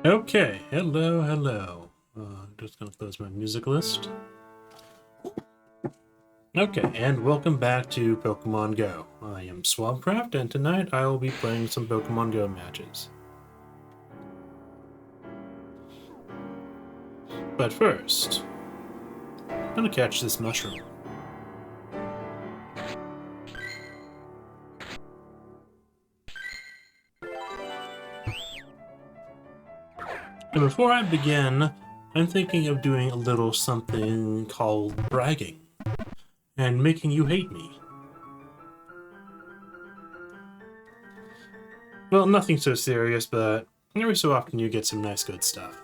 Okay, hello. Just gonna close my music list. Okay, and welcome back to Pokemon Go. I am Swabcraft, and tonight I will be playing some Pokemon Go matches. But first, I'm gonna catch this mushroom. And before I begin, I'm thinking of doing a little something called bragging, and making you hate me. Well, nothing so serious, but every so often you get some nice good stuff.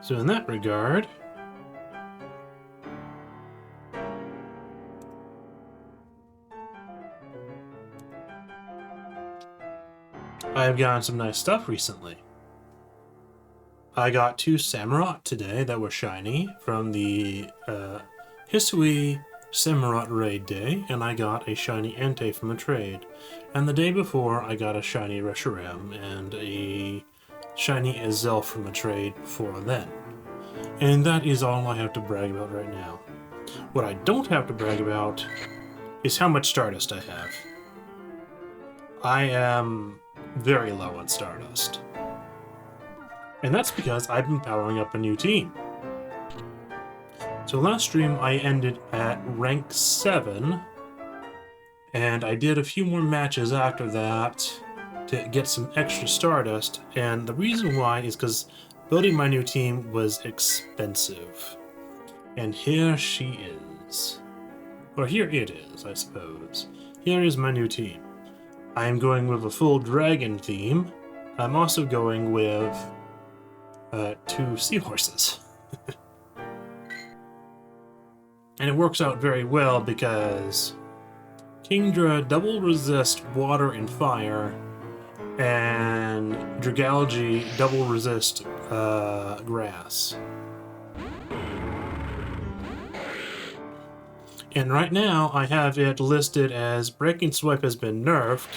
So in that regard, I've gotten some nice stuff recently. I got 2 Samurott today that were shiny from the Hisui Samurott raid day, and I got a shiny Entei from a trade. And the day before, I got a shiny Reshiram and a shiny Azel from a trade before then. And that is all I have to brag about right now. What I don't have to brag about is how much Stardust I have. I am very low on Stardust. And that's because I've been powering up a new team. So last stream I ended at rank 7, and I did a few more matches after that to get some extra Stardust, and the reason why is because building my new team was expensive. And here she is. Or here it is, I suppose. Here is my new team. I am going with a full dragon theme. I'm also going with 2 seahorses. And it works out very well because Kingdra double resist water and fire, and Dragalge double resist grass. And right now I have it listed as Breaking Swipe has been nerfed,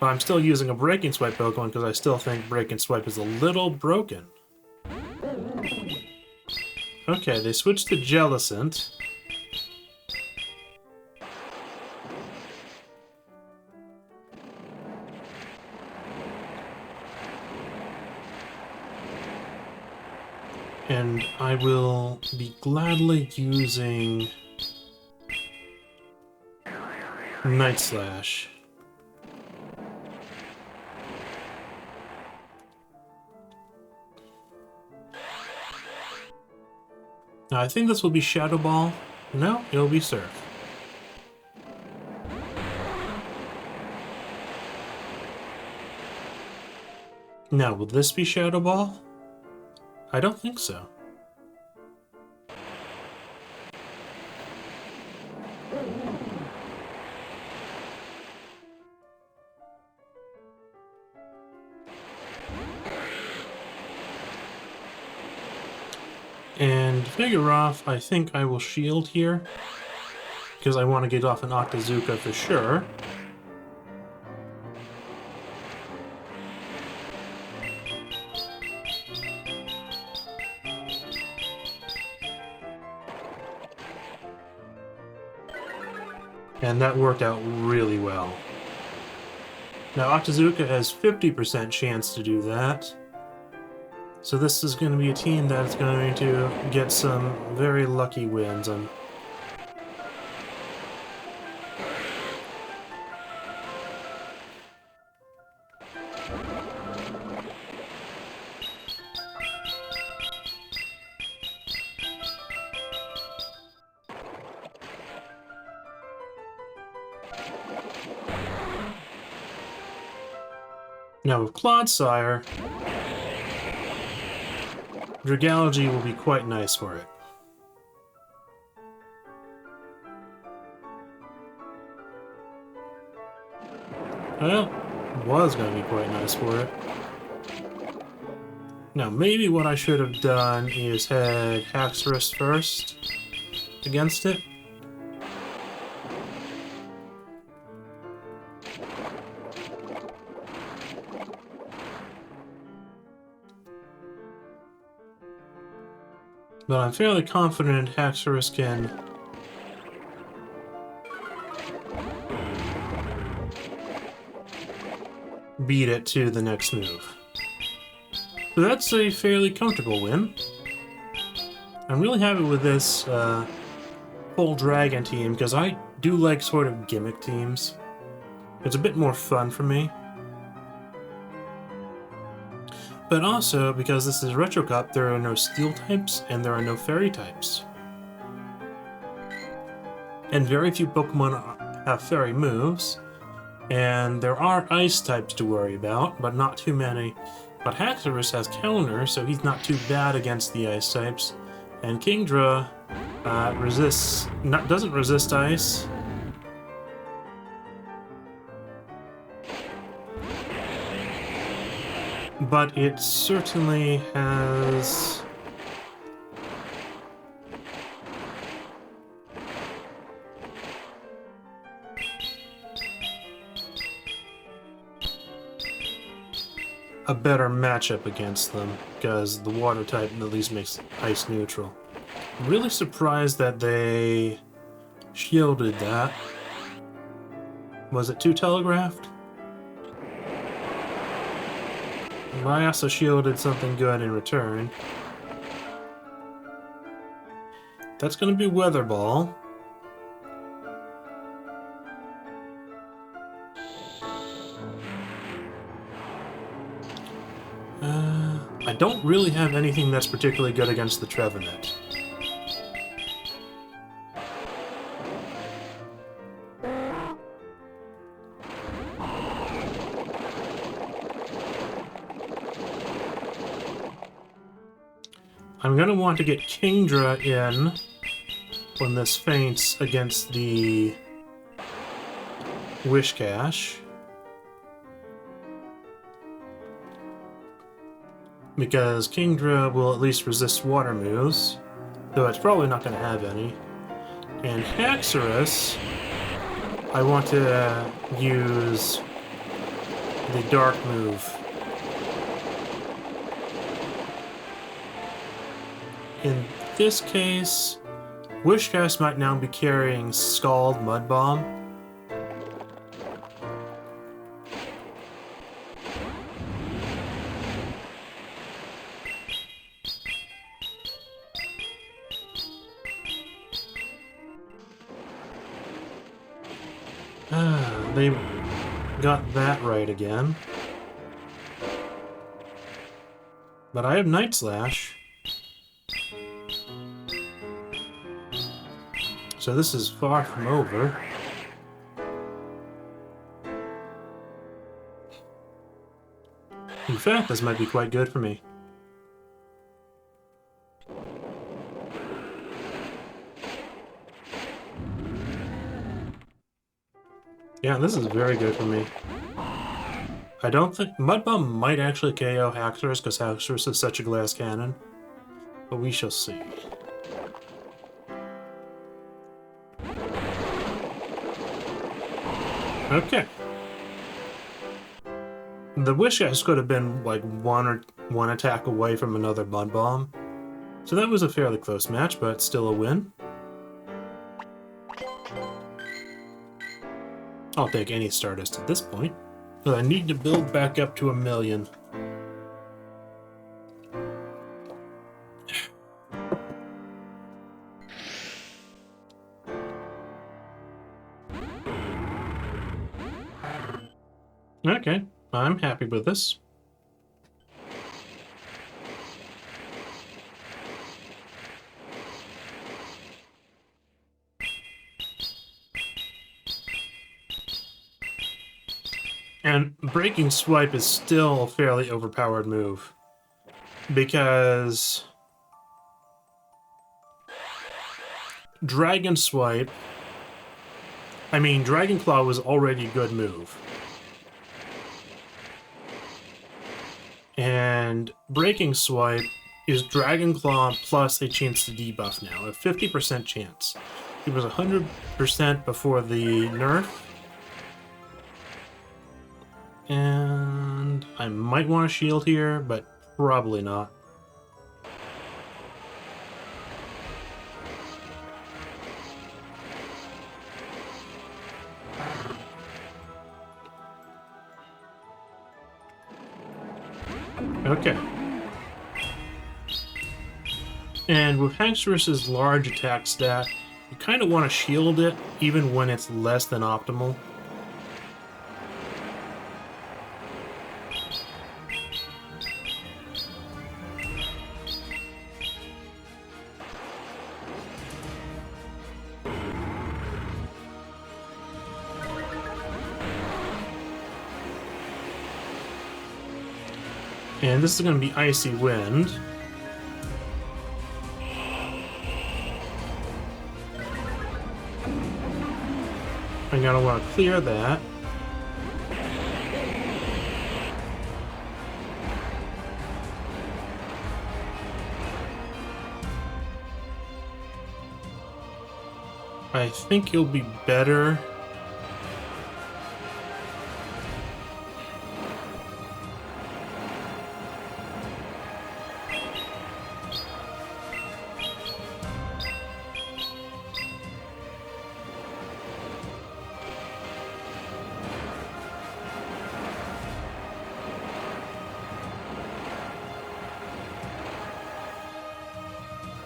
but I'm still using a Breaking Swipe Pokemon because I still think Breaking Swipe is a little broken. Okay, they switched to Jellicent. And I will be gladly using Night Slash. Now I think this will be Shadow Ball. No, it'll be Surf. Now, will this be Shadow Ball? I don't think so. And to figure off, I think I will shield here, because I want to get off an Octazooka for sure. And that worked out really well. Now Octazooka has 50% chance to do that. So this is going to be a team that's going to get some very lucky wins. Now with Clodsire, Dragalge will be quite nice for it. Well, was going to be quite nice for it. Now maybe what I should have done is had Haxorus first against it. But I'm fairly confident Haxorus can beat it to the next move. So that's a fairly comfortable win. I'm really happy with this full dragon team because I do like sort of gimmick teams. It's a bit more fun for me. But also, because this is Retro Cup, there are no steel types and there are no fairy types. And very few Pokemon have fairy moves. And there are ice types to worry about, but not too many. But Haxorus has counter, so he's not too bad against the ice types. And Kingdra doesn't resist ice. But it certainly has a better matchup against them, because the water type at least makes ice neutral. I'm really surprised that they shielded that. Was it too telegraphed? I also shielded something good in return. That's going to be Weather Ball. I don't really have anything that's particularly good against the Trevenant. I'm going to want to get Kingdra in when this faints against the Wishcash. Because Kingdra will at least resist water moves, though it's probably not going to have any. And Haxorus, I want to use the Dark move. In this case, Wishcast might now be carrying Scald Mud Bomb. They got that right again. But I have Night Slash. So this is far from over. In fact, this might be quite good for me. Yeah, this is very good for me. I don't think... Mud Bomb might actually KO Haxorus because Haxorus is such a glass cannon. But we shall see. Okay. The Wishcash could have been like one attack away from another Mud Bomb. So that was a fairly close match, but still a win. I'll take any Stardust at this point. But I need to build back up to 1,000,000. Okay, I'm happy with this. And Breaking Swipe is still a fairly overpowered move. Because Dragon Swipe... I mean, Dragon Claw was already a good move. And Breaking Swipe is Dragon Claw plus a chance to debuff now, a 50% chance. It was 100% before the nerf. And I might want to shield here, but probably not. Okay. And with Haxorus's large attack stat, you kind of want to shield it even when it's less than optimal. And this is going to be Icy Wind. I'm going to want to clear that. I think you'll be better.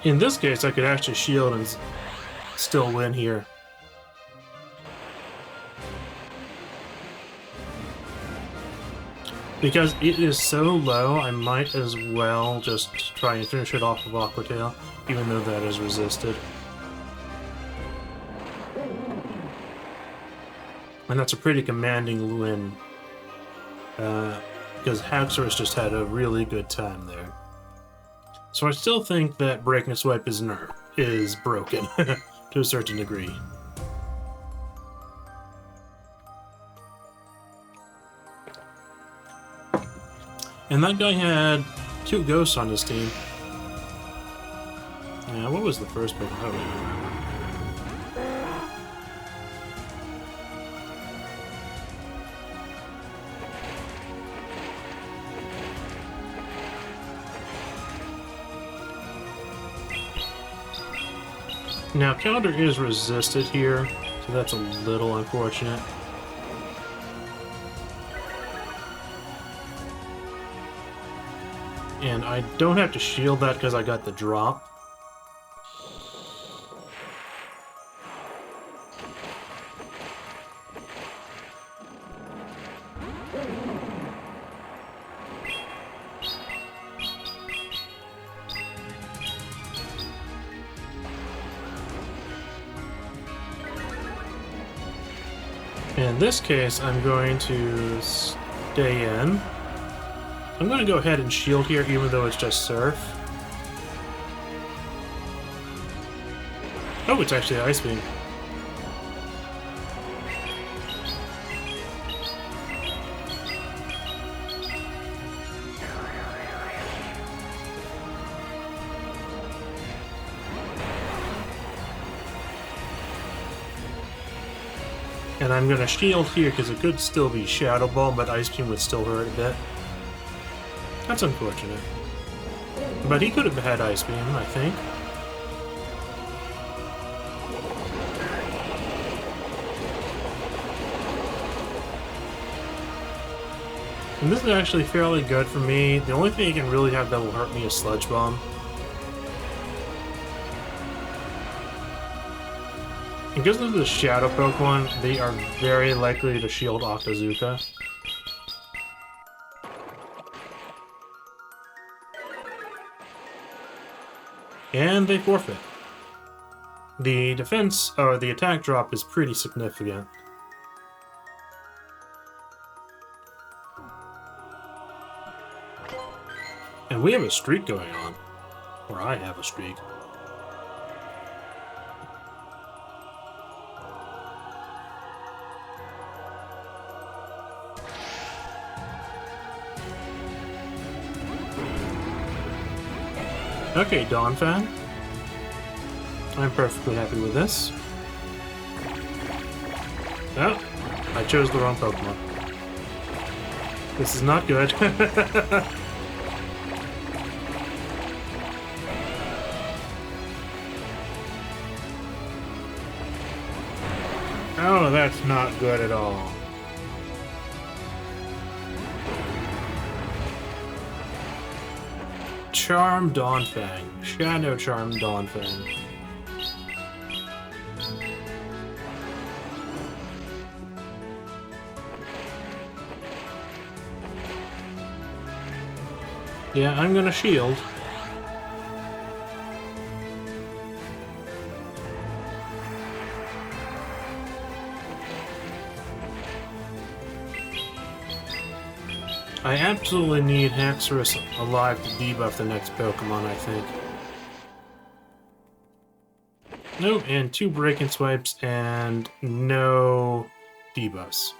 In this case, I could actually shield and still win here. Because it is so low, I might as well just try and finish it off with Aqua Tail, even though that is resisted. And that's a pretty commanding win. Because Haxorus just had a really good time there. So I still think that Breaking Swipe is broken to a certain degree. And that guy had 2 ghosts on his team. Yeah, what was the first Pokemon? I don't remember. Now, counter is resisted here, so that's a little unfortunate. And I don't have to shield that because I got the drop. In this case, I'm going to stay in. I'm going to go ahead and shield here, even though it's just Surf. Oh, it's actually Ice Beam. And I'm going to shield here because it could still be Shadow Ball, but Ice Beam would still hurt a bit. That's unfortunate. But he could have had Ice Beam, I think. And this is actually fairly good for me. The only thing he can really have that will hurt me is Sludge Bomb. Because of the Shadow Pokemon, they are very likely to shield Octazooka. And they forfeit. The defense, or the attack drop is pretty significant. And we have a streak going on. Or I have a streak. Okay, Donphan. I'm perfectly happy with this. Oh, I chose the wrong Pokemon. This is not good. Oh, that's not good at all. Charm Dawnfang. Shadow Charm Dawnfang. Yeah, I'm gonna shield. I absolutely need Haxorus alive to debuff the next Pokemon, I think. Nope, and 2 Break and Swipes and no debuffs.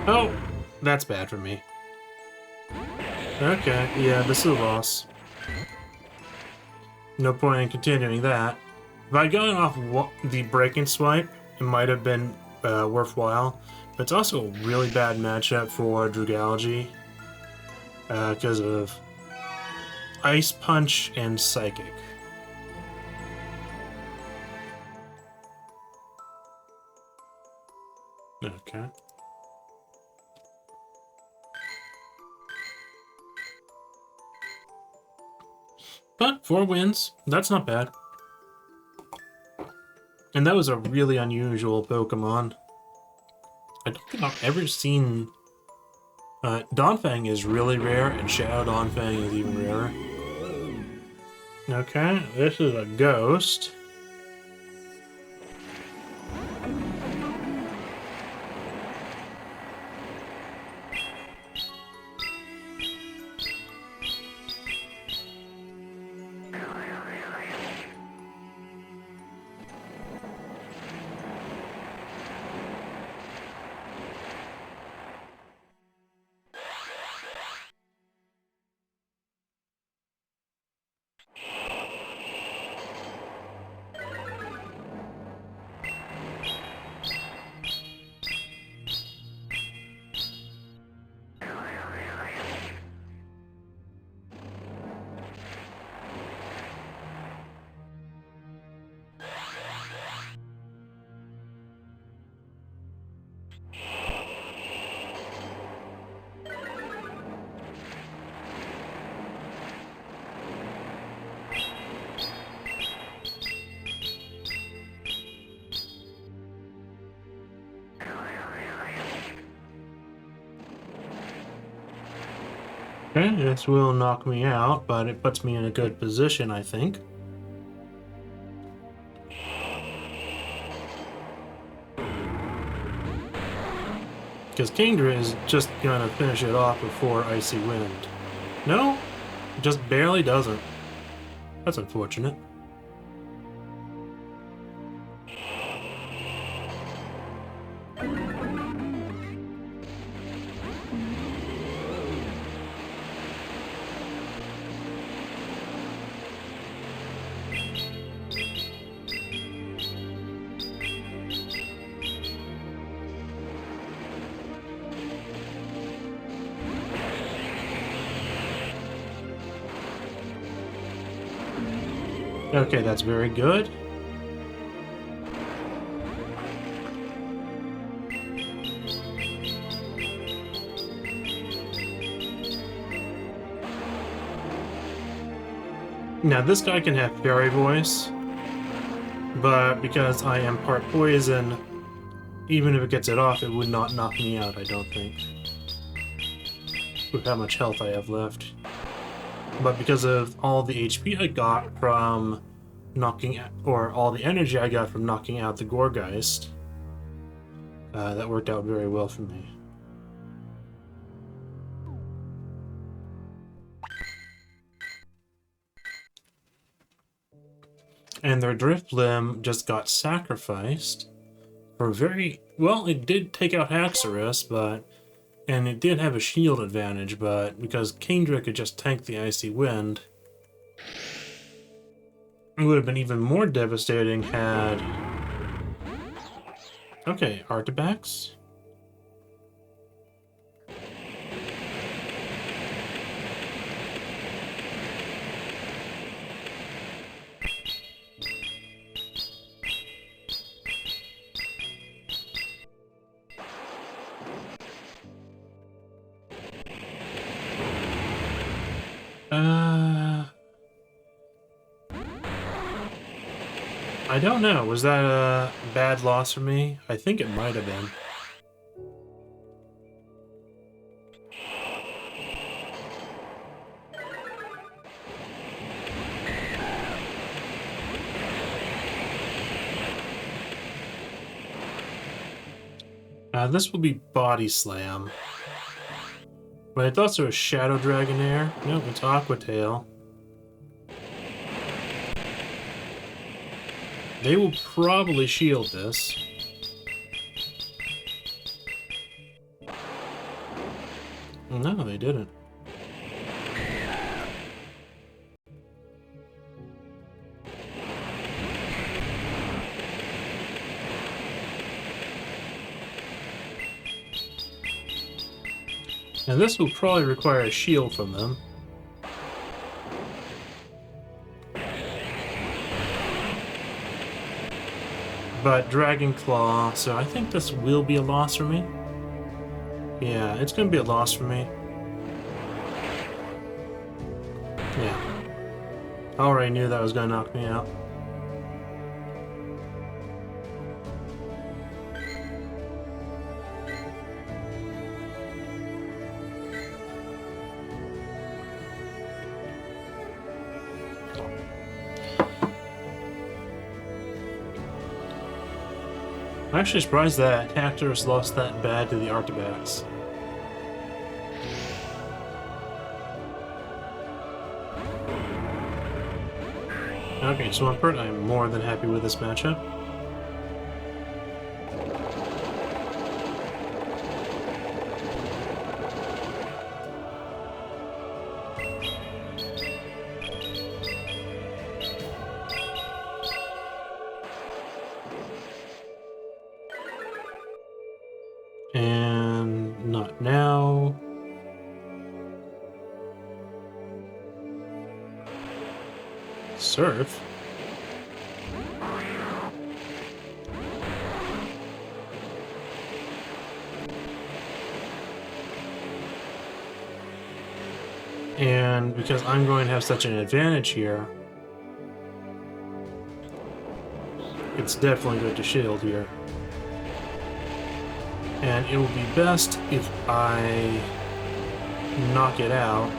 Oh, that's bad for me. Okay, yeah, this is a loss. No point in continuing that. If I'd gone off the Break and Swipe, it might have been worthwhile. But it's also a really bad matchup for Drugalogy because of Ice Punch and Psychic. Okay. But 4 wins, that's not bad. And that was a really unusual Pokemon. I don't think I've ever seen... Dawnfang is really rare, and Shadow Dawnfang is even rarer. Okay, this is a ghost. Okay, this will knock me out, but it puts me in a good position, I think. Because Kingdra is just gonna finish it off before Icy Wind. No? It just barely doesn't. That's unfortunate. Okay, that's very good. Now, this guy can have Fairy Voice, but because I am part poison, even if it gets it off, it would not knock me out, I don't think. With how much health I have left. But because of all the HP I got from knocking out, or all the energy I got from knocking out the Gourgeist, that worked out very well for me. And their Drifblim just got sacrificed for very... Well, it did take out Haxorus, but... And it did have a shield advantage, but because Kingdra could just tank the Icy Wind, it would have been even more devastating had... Okay, Artibax. I don't know. Was that a bad loss for me? I think it might have been. This will be Body Slam. But I thought there was Shadow Dragonair. Nope, it's Aqua Tail. They will probably shield this. No, they didn't. And this will probably require a shield from them. But Dragon Claw, so I think this will be a loss for me. Yeah, it's going to be a loss for me. Yeah. I already knew that was going to knock me out. I'm actually surprised that Hector's lost that bad to the Arctibax. Okay, Swampert, I'm more than happy with this matchup. And not now. Surf? And because I'm going to have such an advantage here, it's definitely good to shield here. And it will be best if I knock it out.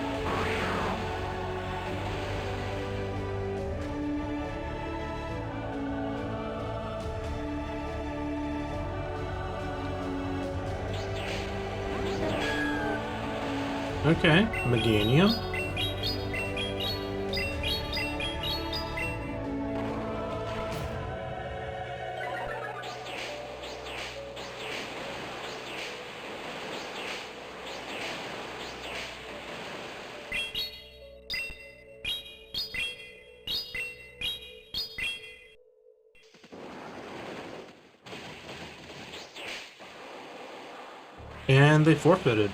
Okay, Meganium. And they forfeited.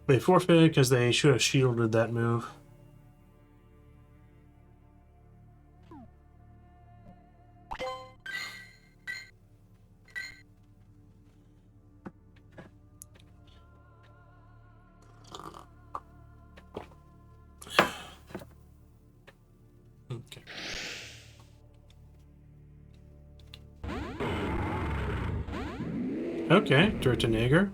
They forfeited because they should have shielded that move. Okay. Okay, Turtonager.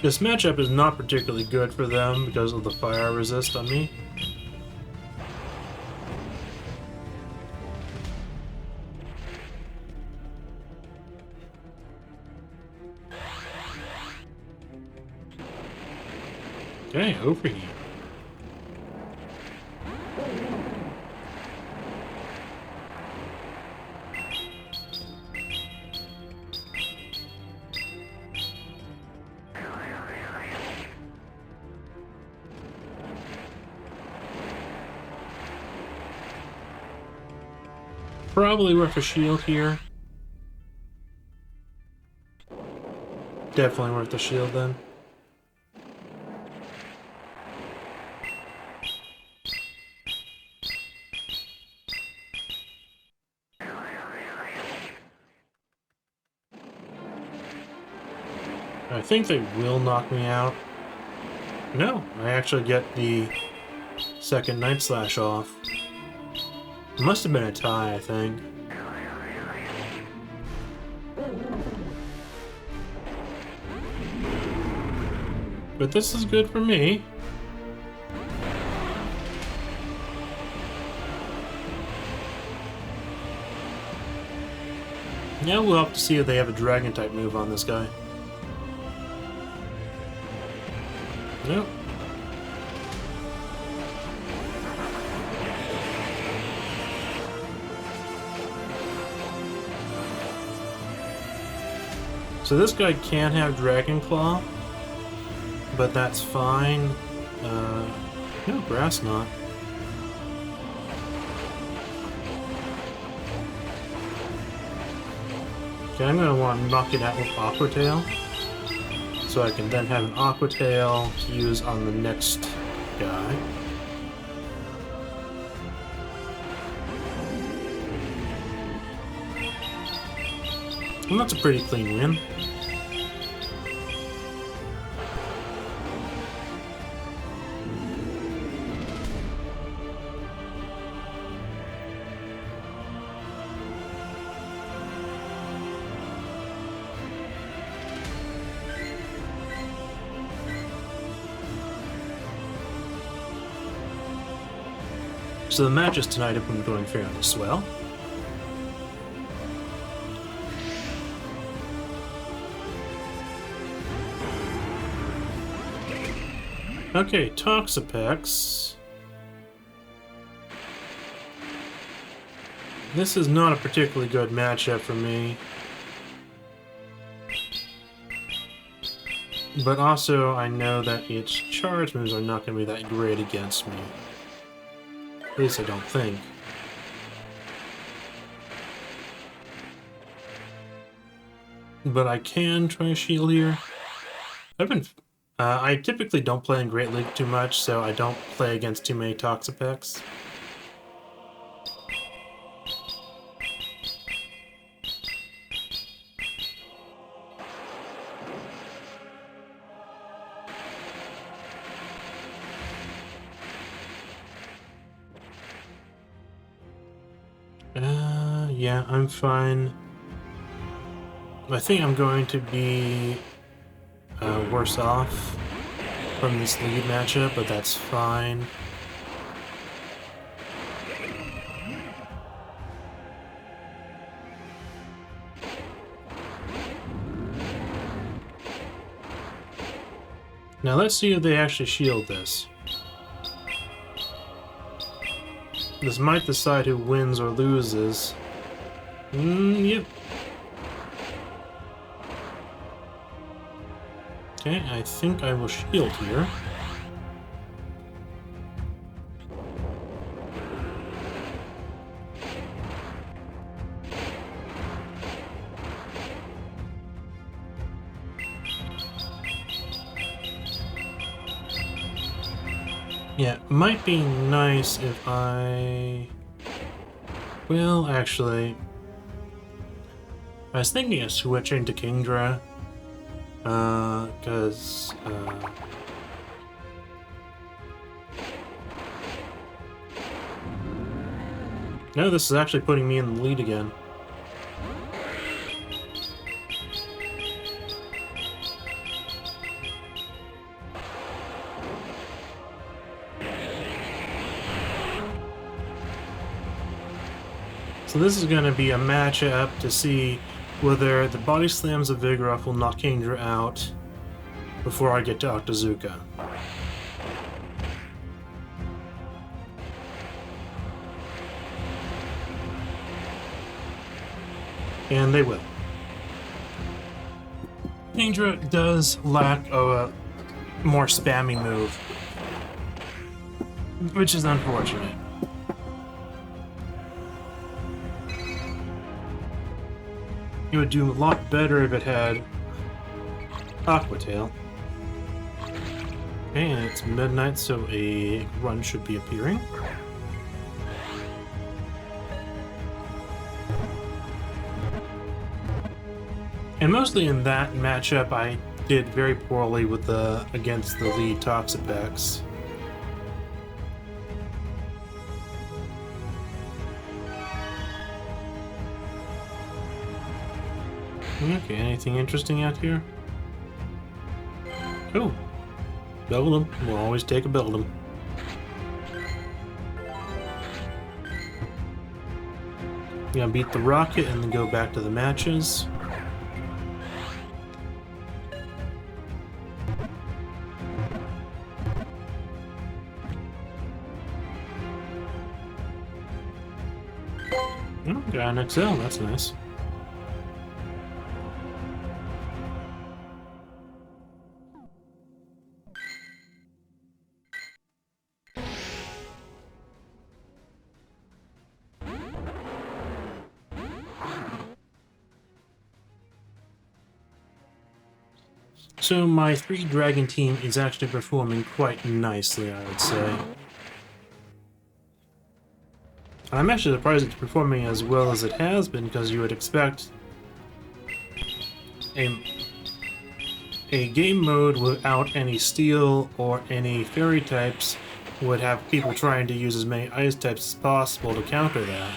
This matchup is not particularly good for them because of the fire resist on me. Okay, overheat. Probably worth a shield here. Definitely worth the shield then. I think they will knock me out. No, I actually get the second Night Slash off. It must have been a tie, I think. But this is good for me. Now we'll have to see if they have a Dragon type move on this guy. Nope. So this guy can have Dragon Claw, but that's fine. No, Grass Knot. Okay, I'm gonna want to knock it out with Aqua Tail, so I can then have an Aqua Tail to use on the next guy. And that's a pretty clean win. So the matches tonight have been going fairly swell. Okay, Toxapex. This is not a particularly good matchup for me. But also, I know that its charge moves are not going to be that great against me. At least I don't think. But I can try shield here. I typically don't play in Great League too much, so I don't play against too many Toxapex. Yeah, I'm fine. I think I'm going to be worse off from this lead matchup, but that's fine. Now let's see if they actually shield this. This might decide who wins or loses. Yep. Okay, I think I will shield here. Yeah, it might be nice if I... Well, actually... I was thinking of switching to Kingdra. Because... No, this is actually putting me in the lead again. So this is going to be a matchup to see whether the Body Slams of Vigoroth will knock Kingdra out before I get to Octazooka. And they will. Kingdra does lack a more spammy move, which is unfortunate. It would do a lot better if it had Aqua Tail. Okay, and it's midnight, so a run should be appearing. And mostly in that matchup, I did very poorly with against the lead Toxapex. Okay, anything interesting out here? Oh, build them. We'll always take a build them. Gonna beat the rocket and then go back to the matches. Oh, got an XL, that's nice. So my 3-dragon team is actually performing quite nicely, I would say. I'm actually surprised it's performing as well as it has been, because you would expect a game mode without any steel or any fairy types would have people trying to use as many ice types as possible to counter that.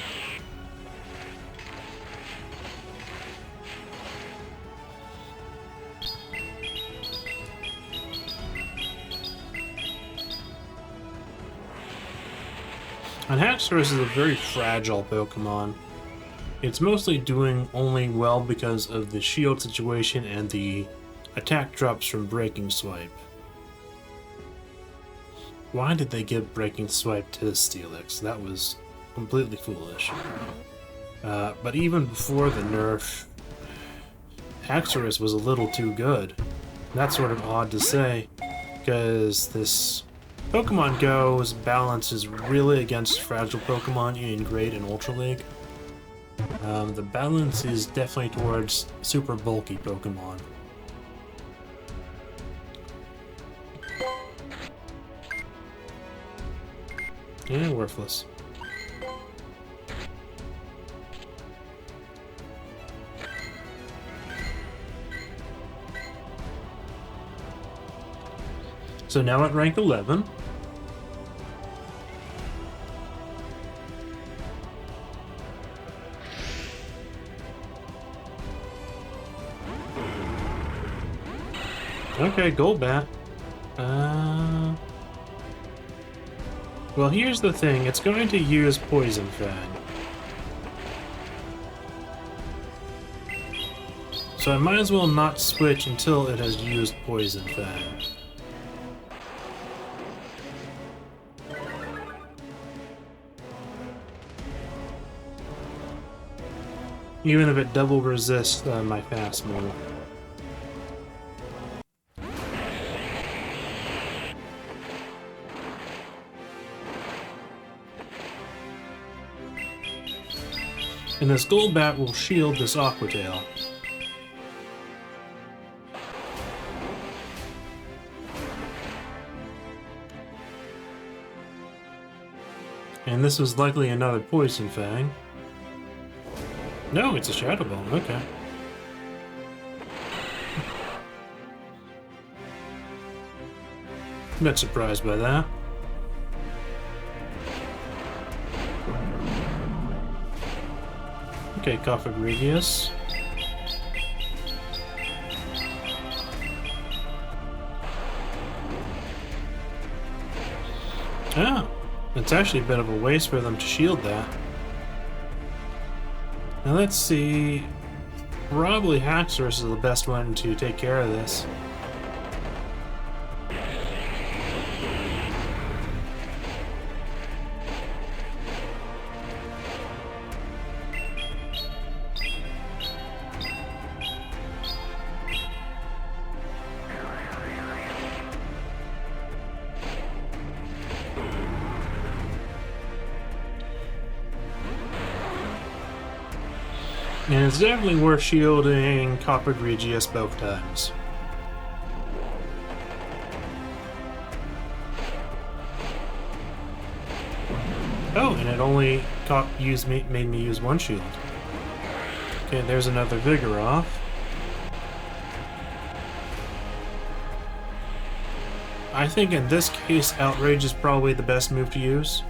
And Haxorus is a very fragile Pokemon. It's mostly doing only well because of the shield situation and the attack drops from Breaking Swipe. Why did they give Breaking Swipe to Steelix? That was completely foolish. But even before the nerf, Haxorus was a little too good. That's sort of odd to say, because this Pokemon Go's balance is really against fragile Pokemon in Great and Ultra League. The balance is definitely towards super bulky Pokemon. Yeah, worthless. So now at rank 11. Okay, Golbat. Well, here's the thing. It's going to use Poison Fang. So I might as well not switch until it has used Poison Fang. Even if it double resists my fast move. And this Golbat will shield this Aqua Tail. And this was likely another Poison Fang. No, it's a Shadow Ball, okay. I'm not surprised by that. Okay, Cofagrigius. Ah, it's actually a bit of a waste for them to shield that. Now let's see. Probably Haxorus is the best one to take care of this. And it's definitely worth shielding Cofagrigius both times. Oh, and it only made me use one shield. Okay, there's another Vigoroth. I think in this case, Outrage is probably the best move to use.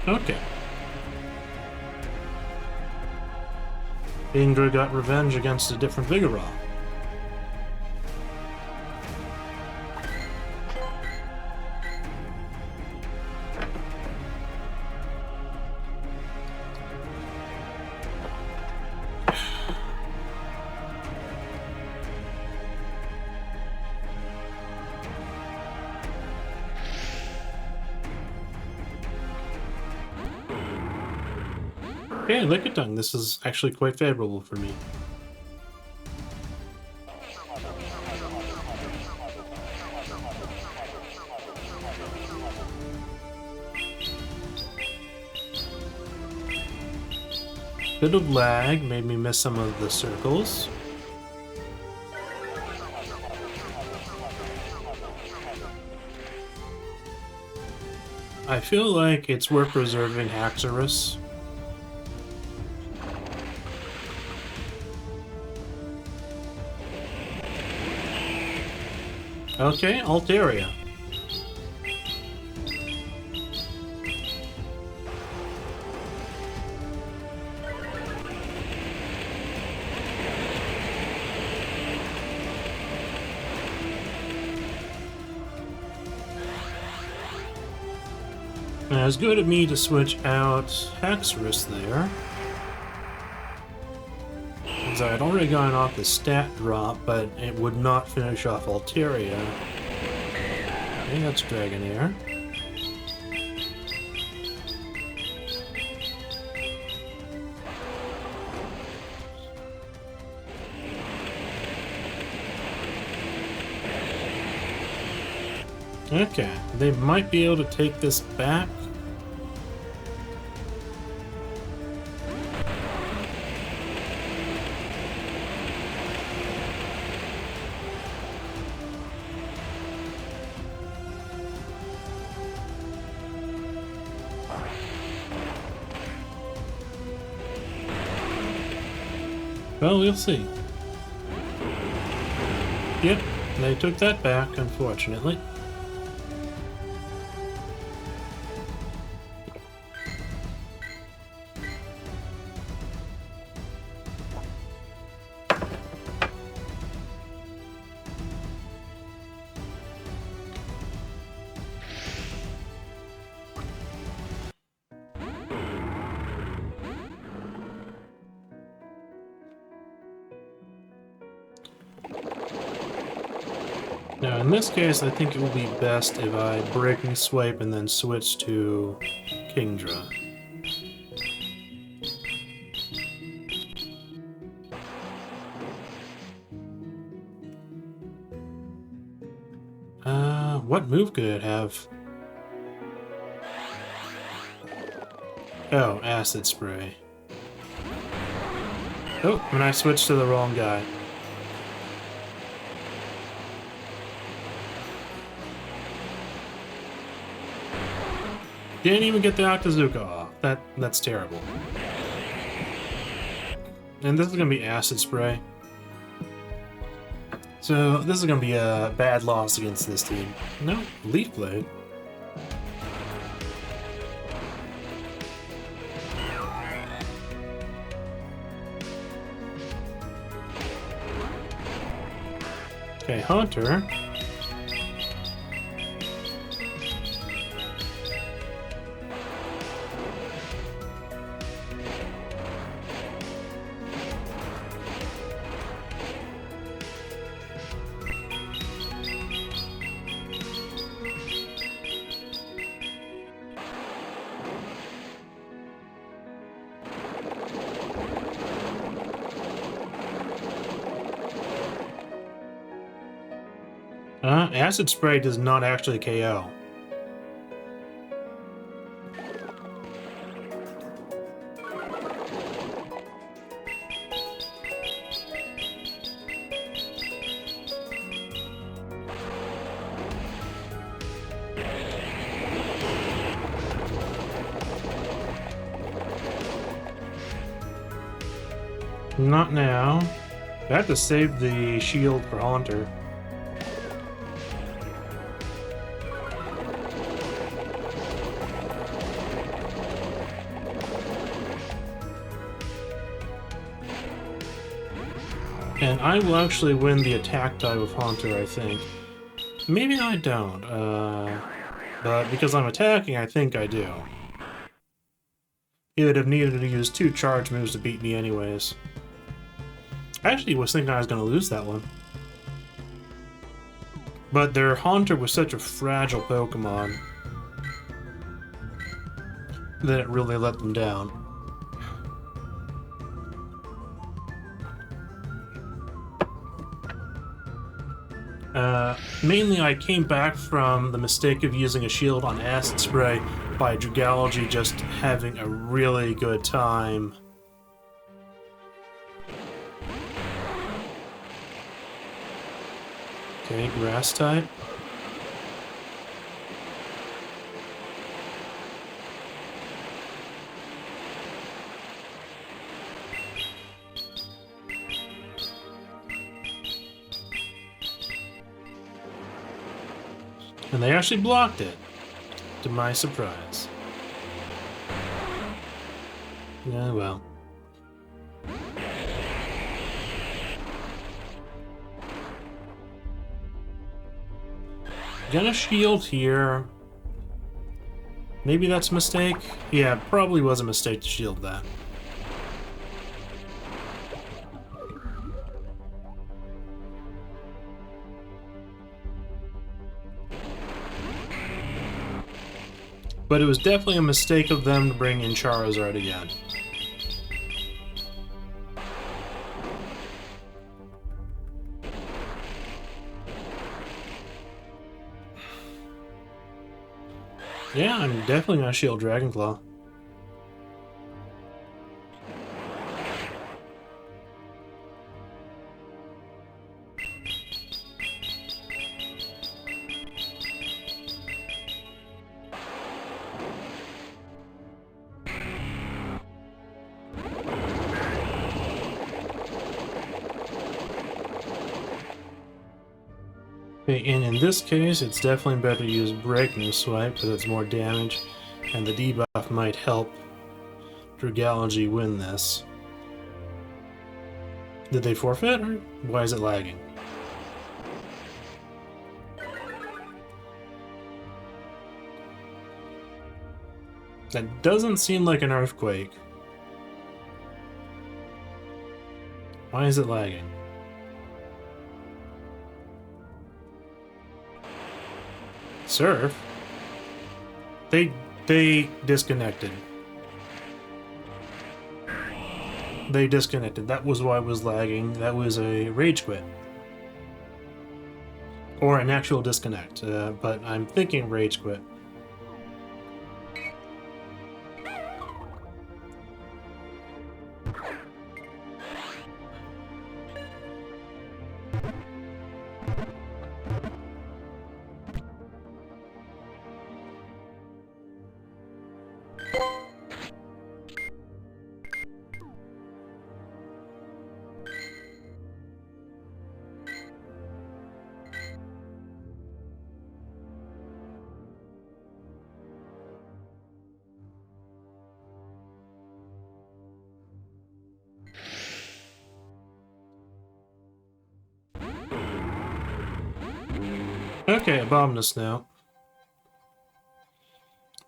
Okay. Indra got revenge against a different Vigoroth. Okay, Lickitung, this is actually quite favorable for me. Bit of lag made me miss some of the circles. I feel like it's worth preserving Haxorus. Okay, Altaria. Now, it's good of me to switch out Haxorus there. Because I had already gone off the stat drop, but it would not finish off Altaria. Okay, that's Dragonair. Okay, they might be able to take this back. Well, we'll see. Yep, they took that back, unfortunately. Now, in this case, I think it will be best if I Breaking Swipe and then switch to Kingdra. What move could it have? Oh, Acid Spray. Oh, and I switched to the wrong guy. Didn't even get the Octazooka off. That's terrible. And this is gonna be Acid Spray. So this is gonna be a bad loss against this team. No, Leaf Blade. Okay, Haunter. Acid Spray does not actually KO. Not now. I have to save the shield for Haunter. And I will actually win the attack die with Haunter, I think. Maybe I don't, but because I'm attacking, I think I do. He would have needed to use 2 charge moves to beat me anyways. I actually was thinking I was going to lose that one. But their Haunter was such a fragile Pokemon that it really let them down. Mainly I came back from the mistake of using a shield on Acid Spray by Dragology just having a really good time. Okay, Grass type. And they actually blocked it, to my surprise. Yeah, well. Gonna shield here. Maybe that's a mistake? Yeah, probably was a mistake to shield that. But it was definitely a mistake of them to bring in Charizard again. Yeah, I'm definitely gonna shield Dragonclaw. Okay, and in this case, it's definitely better to use Breaking Swipe because it's more damage, and the debuff might help Dragology win this. Did they forfeit, or why is it lagging? That doesn't seem like an earthquake. Why is it lagging? Surf? They disconnected. They disconnected. That was why it was lagging. That was a rage quit. Or an actual disconnect, but I'm thinking rage quit. Okay, Abominus now.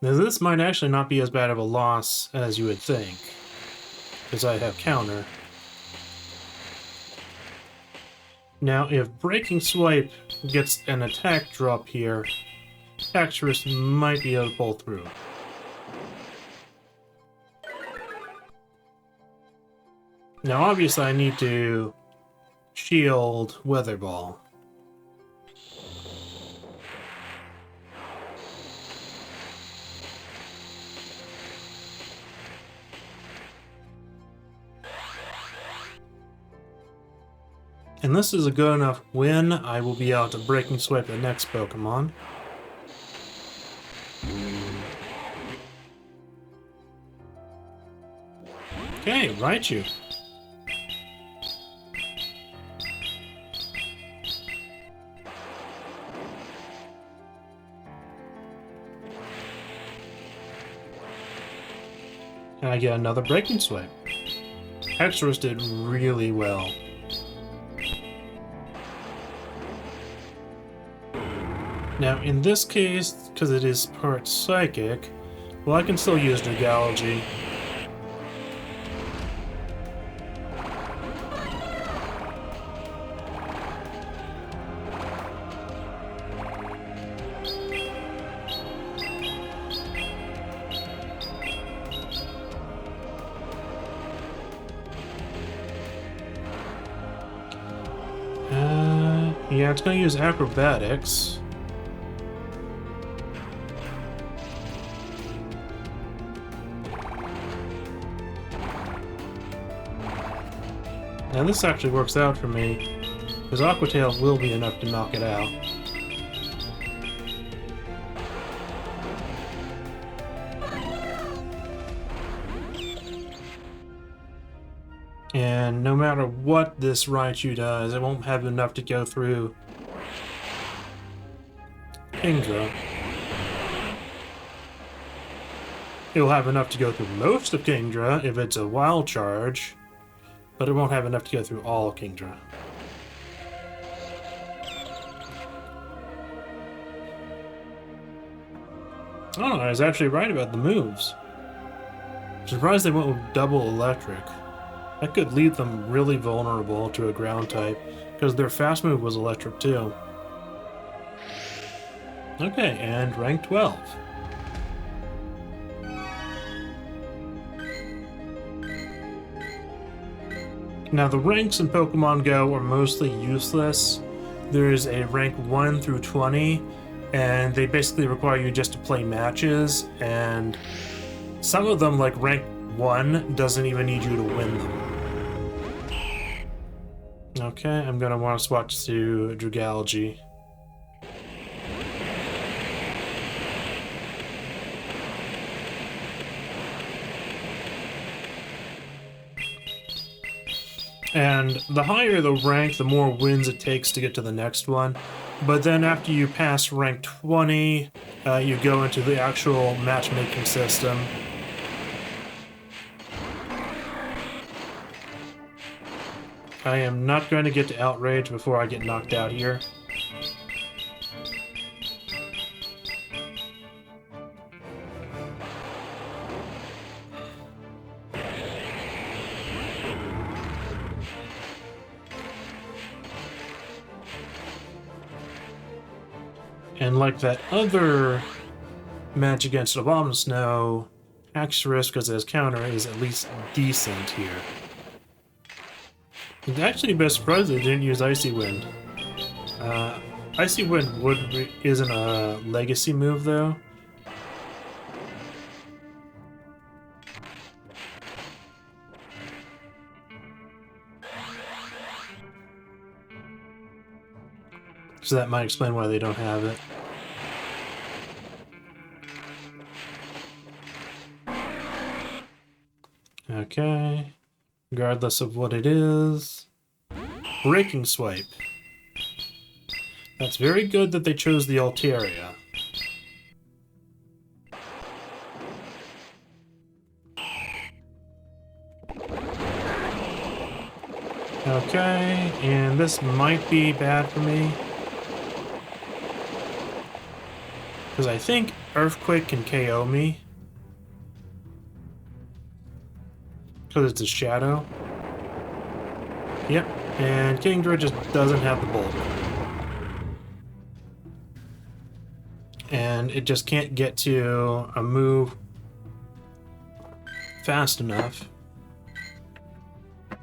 Now this might actually not be as bad of a loss as you would think, because I have counter. Now if Breaking Swipe gets an attack drop here, Haxorus might be able to pull through. Now obviously I need to shield Weather Ball. And this is a good enough win, I will be able to Breaking Swipe the next Pokemon. Okay, Raichu. And I get another breaking swipe. Extras did really well. Now, in this case, because it is part psychic, well, I can still use Nugology. Yeah, it's going to use acrobatics. Now this actually works out for me, because Aqua Tail will be enough to knock it out. And no matter what this Raichu does, it won't have enough to go through Kingdra. It'll have enough to go through most of Kingdra if it's a wild charge, but it won't have enough to go through all Kingdra. Oh, I was actually right about the moves. I'm surprised they went with double electric. That could leave them really vulnerable to a ground type, because their fast move was electric too. Okay, and rank 12. Now the ranks in Pokemon Go are mostly useless. There's a rank 1 through 20, and they basically require you just to play matches, and some of them, like rank 1, doesn't even need you to win them. Okay, I'm gonna want to switch to Dragology. And the higher the rank, the more wins it takes to get to the next one. But then after you pass rank 20, you go into the actual matchmaking system. I am not going to get to Outrage before I get knocked out here. And like that other match against Abomasnow, Axorus, because his counter is at least decent here. It's actually a bit surprised they didn't use Icy Wind. Icy Wind isn't a legacy move, though. So that might explain why they don't have it. Okay. Regardless of what it is. Breaking Swipe. That's very good that they chose the Altaria. Okay, and this might be bad for me. Because I think Earthquake can KO me. Because it's a shadow. Yep, and Kingdra just doesn't have the bulk. And it just can't get to a move fast enough.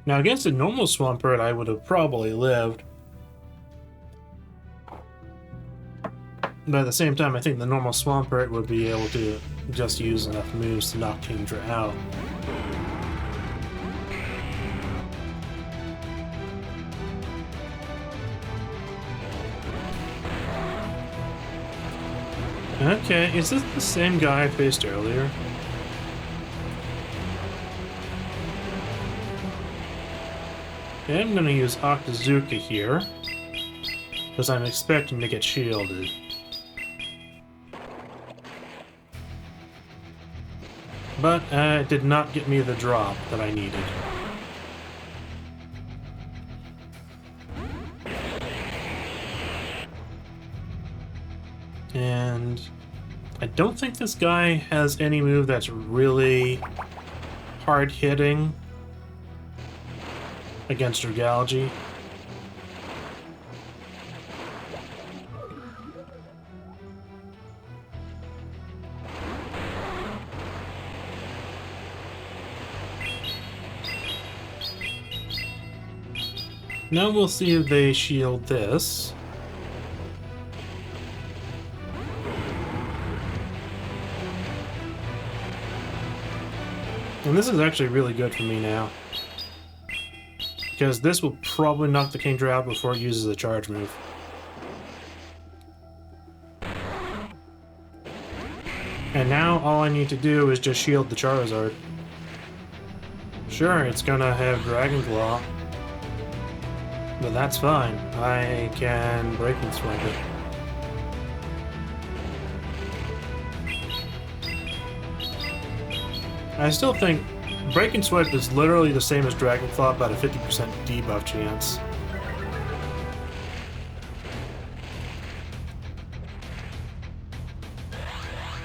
Now against a normal Swampert, I would have probably lived. But at the same time, I think the normal Swampert would be able to just use enough moves to knock Kingdra out. Okay, is this the same guy I faced earlier? Okay, I'm gonna use Octazooka here, because I'm expecting to get shielded. But it did not get me the drop that I needed. And I don't think this guy has any move that's really hard-hitting against Dragalgy. Now we'll see if they shield this. And this is actually really good for me now, because this will probably knock the Kingdra out before it uses a charge move. And now all I need to do is just shield the Charizard. Sure, it's gonna have Dragon Claw, but that's fine. I can Break and Swipe it. I still think Break and Swipe is literally the same as Dragon Claw, about a 50% debuff chance.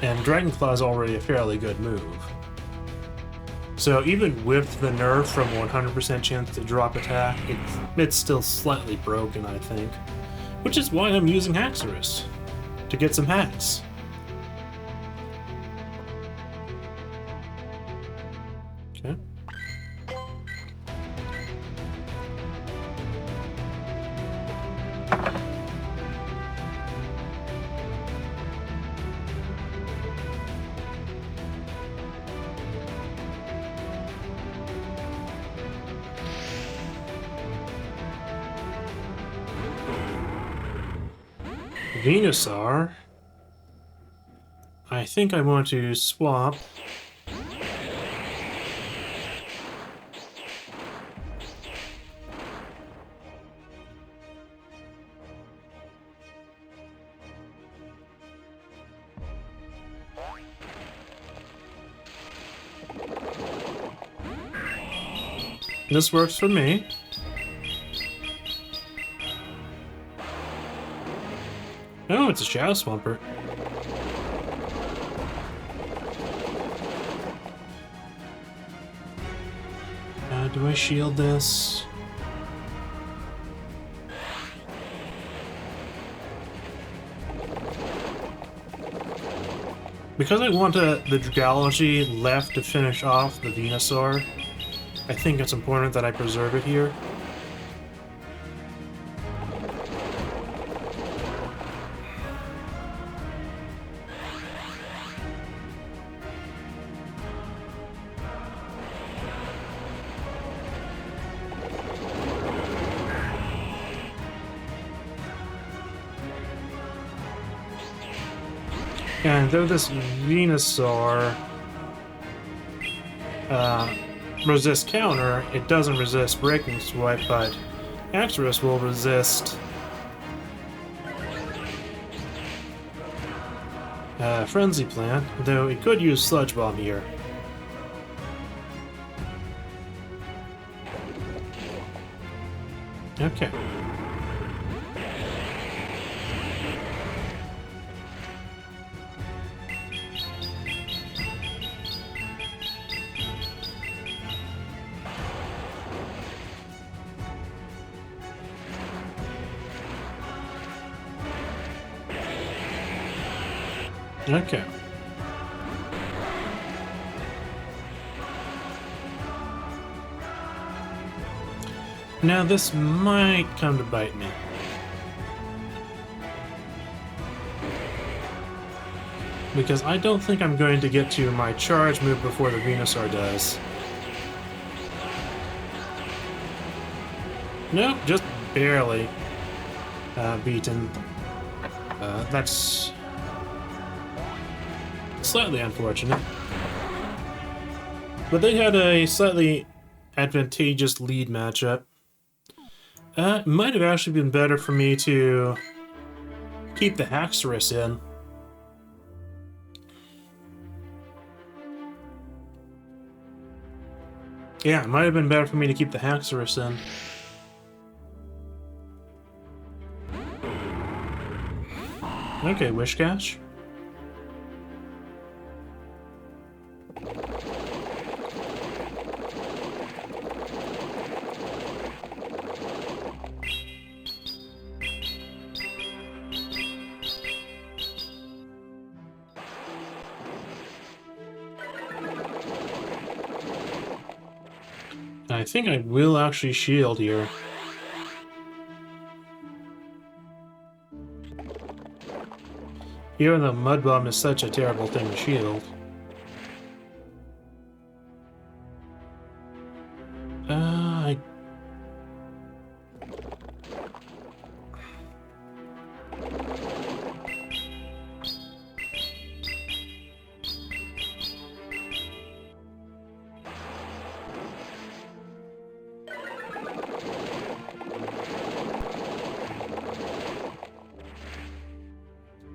And Dragon Claw is already a fairly good move. So even with the nerf from 100% chance to drop attack, it's still slightly broken, I think. Which is why I'm using Haxorus, to get some hacks. Okay. Venusaur. I think I want to swap. This works for me. Oh, it's a Shadow Swampert. Do I shield this? Because I want the Dragalgy left to finish off the Venusaur, I think it's important that I preserve it here. And though this Venusaur resists counter, it doesn't resist Breaking Swipe, but Haxorus will resist Frenzy Plant, though it could use Sludge Bomb here. Okay. Okay. Now this might come to bite me. Because I don't think I'm going to get to my charge move before the Venusaur does. Nope, just barely beaten. That's slightly unfortunate. But they had a slightly advantageous lead matchup. It might have actually been better for me to keep the Haxorus in. Yeah, it might have been better for me to keep the Haxorus in. Okay, Wishcash. I think I will actually shield here. Even though Mud Bomb is such a terrible thing to shield.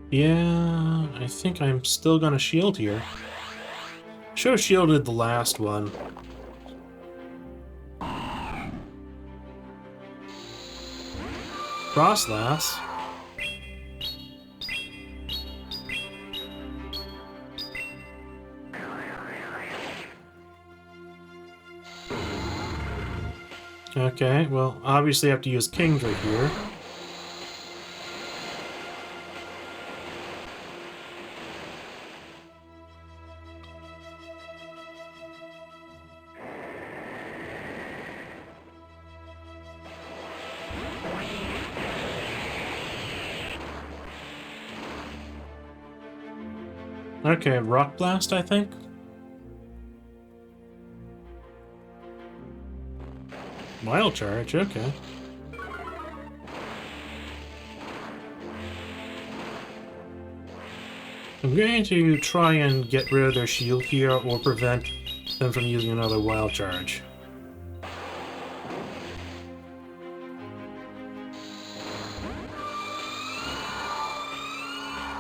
Yeah, I think I'm still gonna shield here. Should have shielded the last one. Frostlass. Okay, well, obviously I have to use Kingdra here. Okay, Rock Blast, I think. Wild Charge, okay. I'm going to try and get rid of their shield here or prevent them from using another Wild Charge.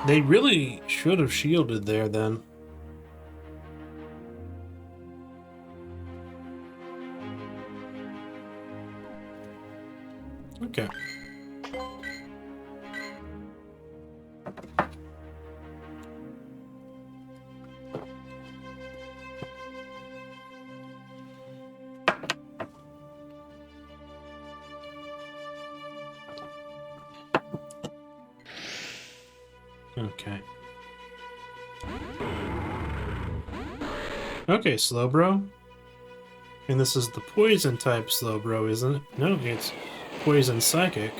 They really should have shielded there then. Okay. Okay. Okay, Slowbro. And this is the poison type Slowbro, isn't it? No, it's poison psychic.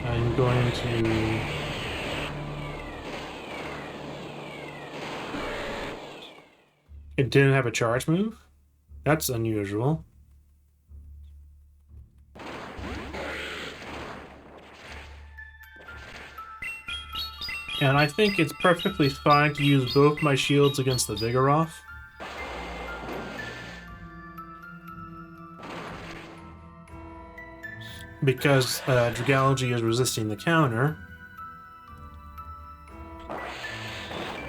I'm going to... It didn't have a charge move? That's unusual. And I think it's perfectly fine to use both my shields against the Vigoroth. Because Dragology is resisting the counter.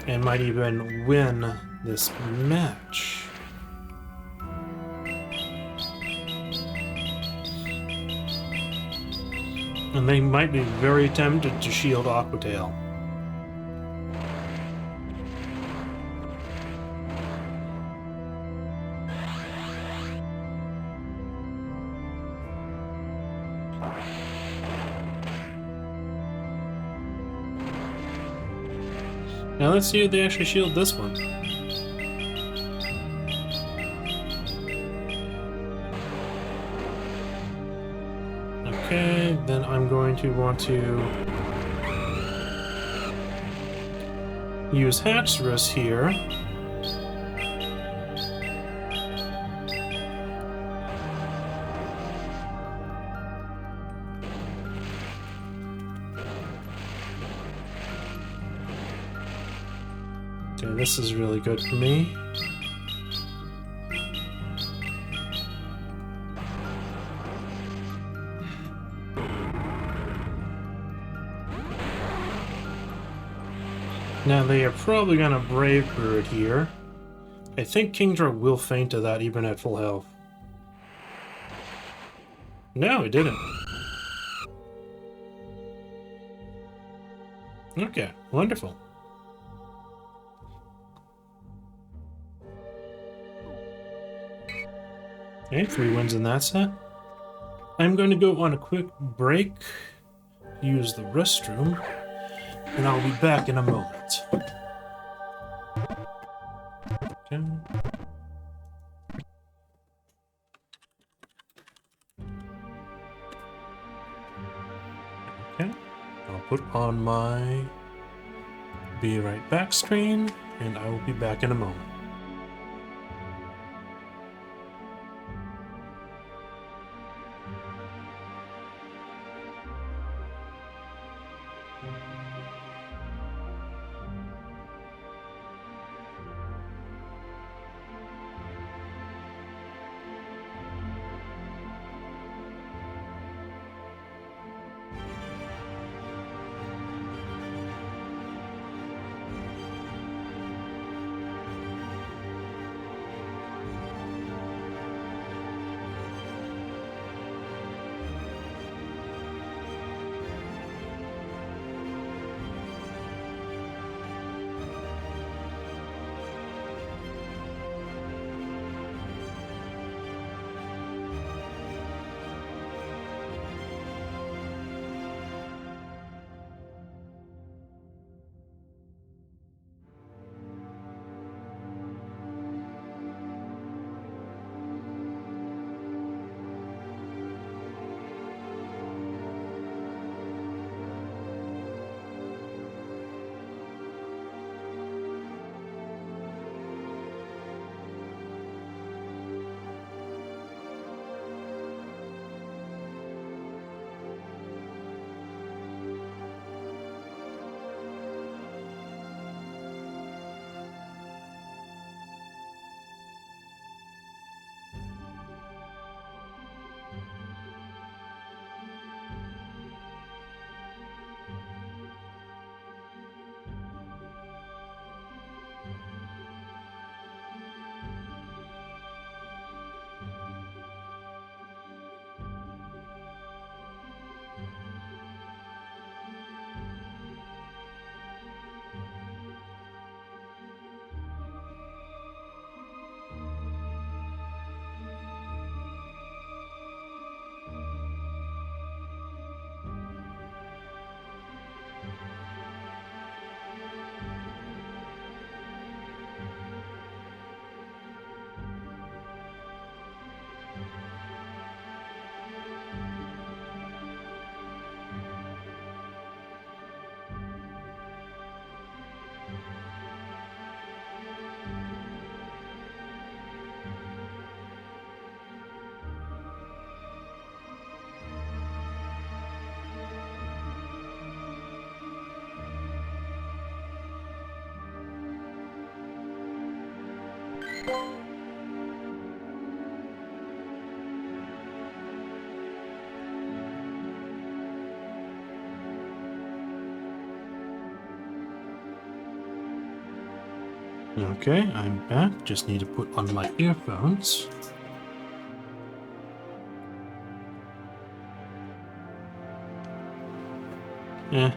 And might even win this match. And they might be very tempted to shield Aquatail. Now let's see if they actually shield this one. Okay, then I'm going to want to use Haxorus here. Okay, this is really good for me. Now they are probably gonna Brave Bird here. I think Kingdra will faint to that even at full health. No, it didn't. Okay, wonderful. Okay, 3 wins in that set. I'm going to go on a quick break, use the restroom, and I'll be back in a moment. Okay. Okay, I'll put on my Be Right Back screen, and I will be back in a moment. Okay, I'm back. Just need to put on my earphones. Eh.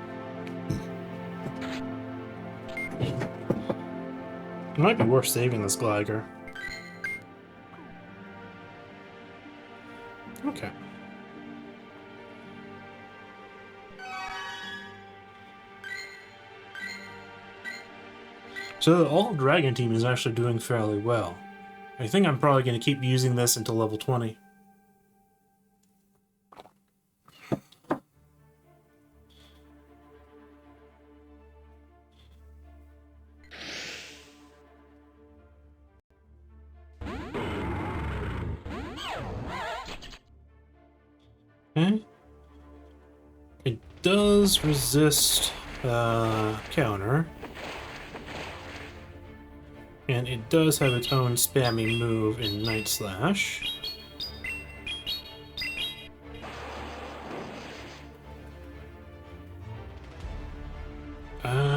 It might be worth saving this Glider. Okay. So the all dragon team is actually doing fairly well. I think I'm probably going to keep using this until level 20. Okay. It does resist counter. And it does have its own spammy move in Night Slash.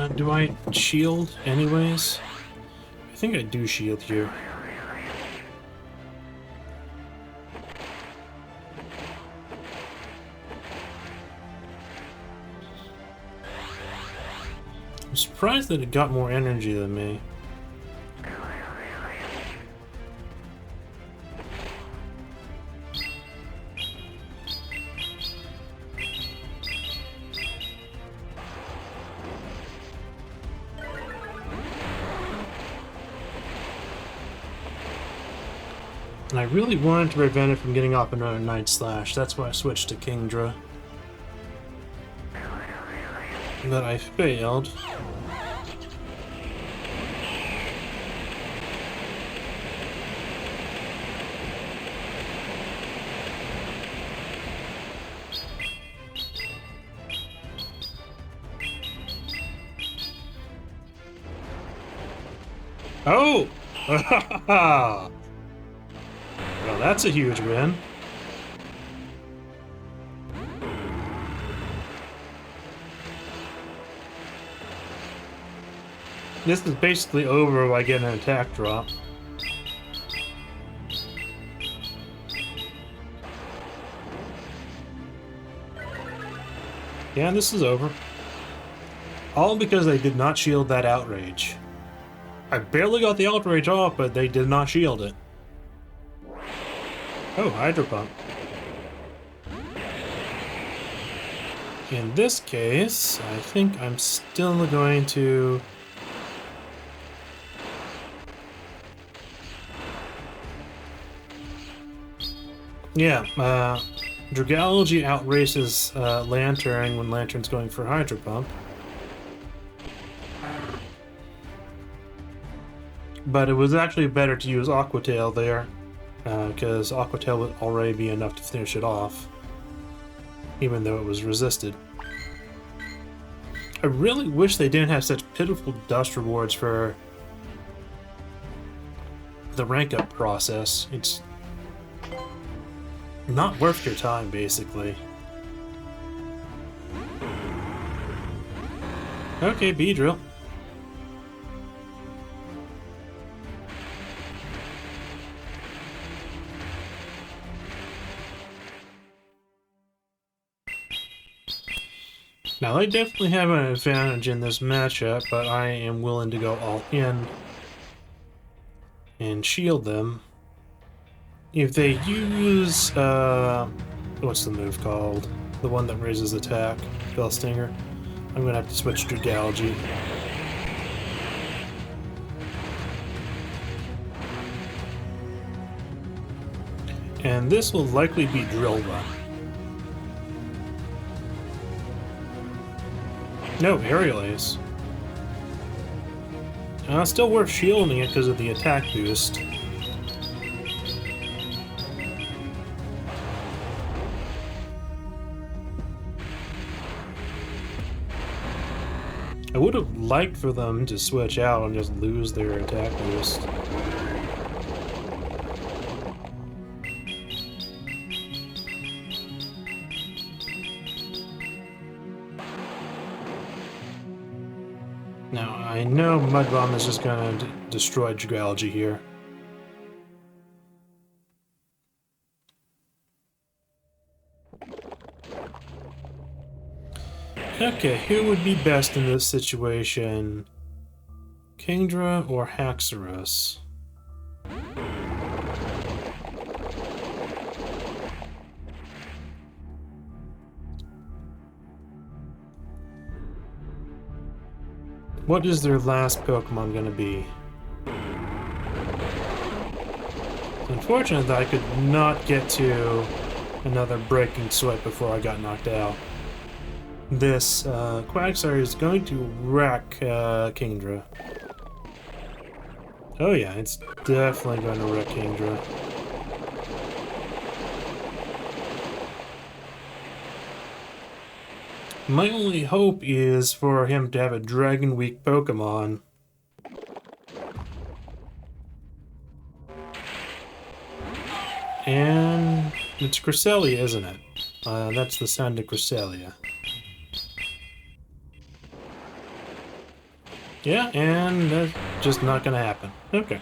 Do I shield anyways? I think I do shield here. I'm surprised that it got more energy than me. And I really wanted to prevent it from getting off another Night Slash. That's why I switched to Kingdra. But I failed. Oh! Well, that's a huge win. This is basically over by getting an attack drop. Yeah, this is over. All because they did not shield that outrage. I barely got the outrage off, but they did not shield it. Oh, Hydro Pump. In this case, I think I'm still going to... Yeah, Dragalgy outraces Lantern when Lantern's going for Hydro Pump. But it was actually better to use Aqua Tail there, because Aqua Tail would already be enough to finish it off, even though it was resisted. I really wish they didn't have such pitiful dust rewards for the rank up process. It's not worth your time, basically. Okay, Beedrill. Now, they definitely have an advantage in this matchup, but I am willing to go all in and shield them. If they use, what's the move called? The one that raises attack, Fell Stinger. I'm gonna have to switch to Dragalgy. And this will likely be Drill Run. No, Aerial Ace. Still worth shielding it because of the attack boost. I would have liked for them to switch out and just lose their attack boost. Now, I know Mud Bomb is just going to destroy Dragalgy here. Okay, who would be best in this situation? Kingdra or Haxorus? What is their last Pokemon going to be? Unfortunately, I could not get to another Breaking Sweat before I got knocked out. This Quagsire is going to wreck Kingdra. Oh yeah, it's definitely going to wreck Kingdra. My only hope is for him to have a Dragon Weak Pokemon. And it's Cresselia, isn't it? That's the sound of Cresselia. Yeah, and that's just not gonna happen. Okay.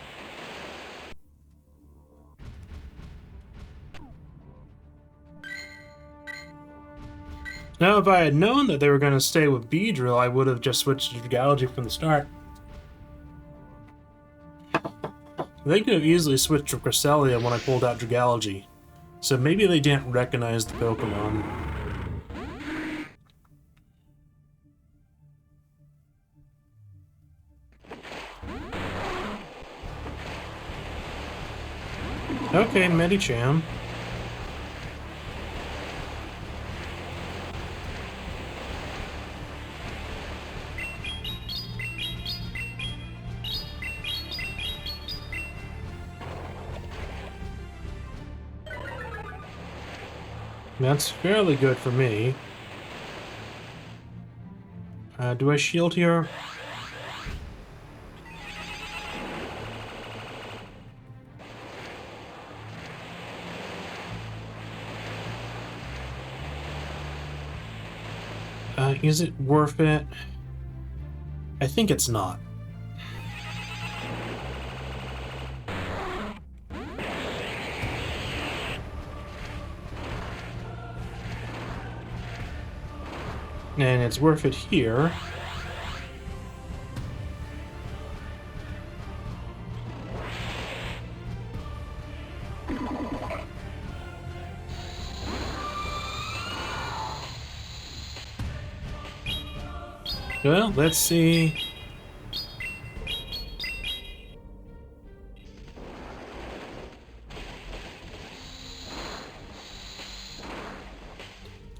Now, if I had known that they were going to stay with Beedrill, I would have just switched to Galaxy from the start. They could have easily switched to Cresselia when I pulled out Dragology. So maybe they didn't recognize the Pokemon. Okay, Medicham. That's fairly good for me. Do I shield here? Is it worth it? I think it's not. And it's worth it here. Well, let's see.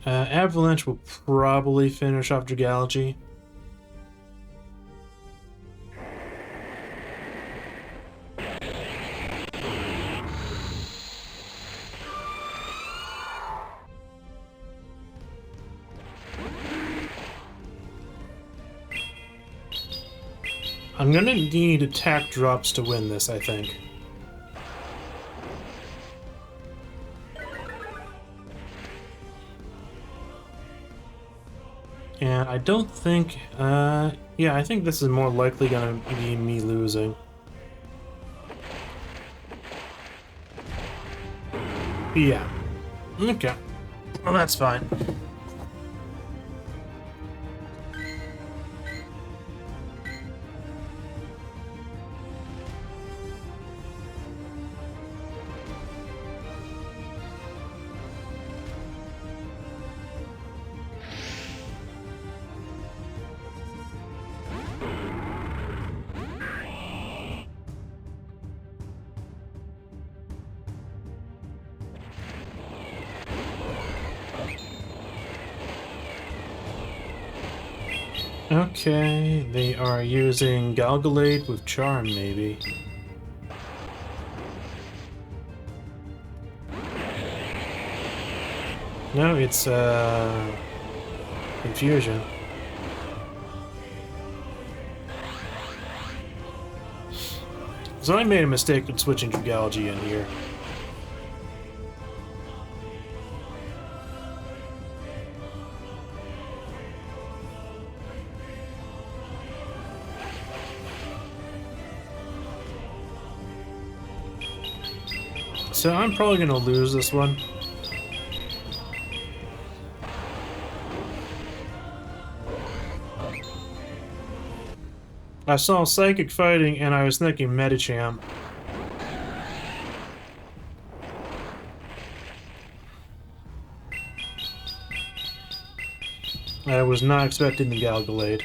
Avalanche will probably finish off Dragology. I'm gonna need attack drops to win this, I think. And I don't think, yeah, I think this is more likely gonna be me losing. Yeah. Okay. Well, that's fine. Okay, they are using Galgalade with Charm, maybe. No, it's, Confusion. So I made a mistake with switching Dragology in here. So I'm probably going to lose this one. I saw Psychic fighting and I was thinking Medicham. I was not expecting the Galgalade.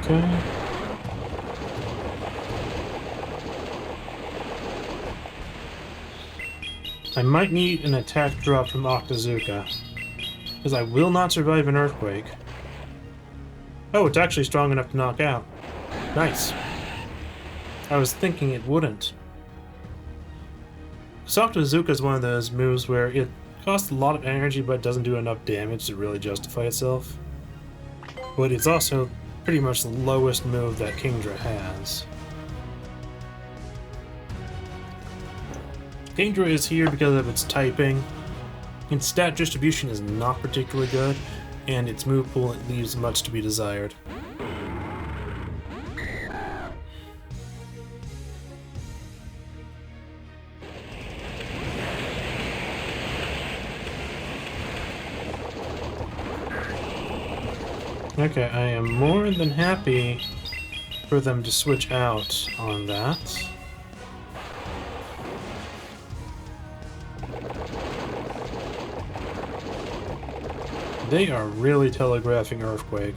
Okay. I might need an attack drop from Octazooka, because I will not survive an earthquake. Oh, it's actually strong enough to knock out. Nice. I was thinking it wouldn't. Octazooka is one of those moves where it costs a lot of energy but doesn't do enough damage to really justify itself. But it's also pretty much the lowest move that Kingdra has. Kingdra is here because of its typing. Its stat distribution is not particularly good, and its move pool leaves much to be desired. Okay, I am more than happy for them to switch out on that. They are really telegraphing Earthquake.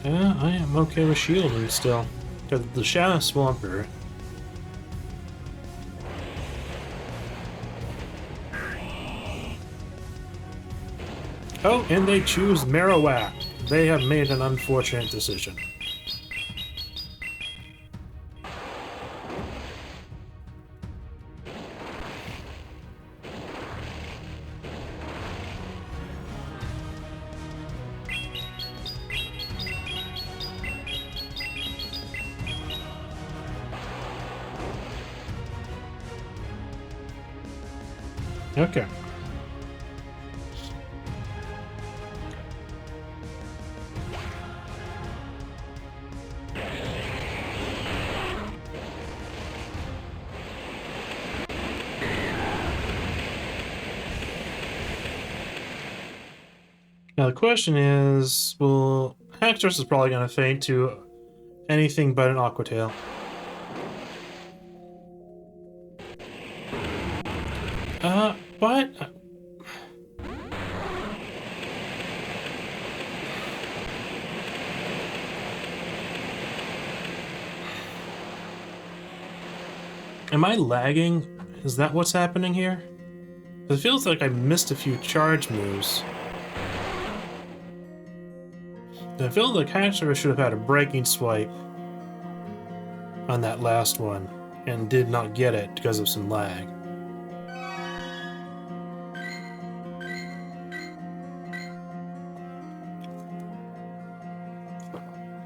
Yeah, I am okay with shielding still. Because the Shadow Swamper. Oh, and they choose Marowak. They have made an unfortunate decision. Okay. Now the question is, well, Haxorus is probably going to fade to anything but an Aqua Tail. But am I lagging? Is that what's happening here? It feels like I missed a few charge moves. I feel like Haxorus should have had a breaking swipe on that last one, and did not get it because of some lag.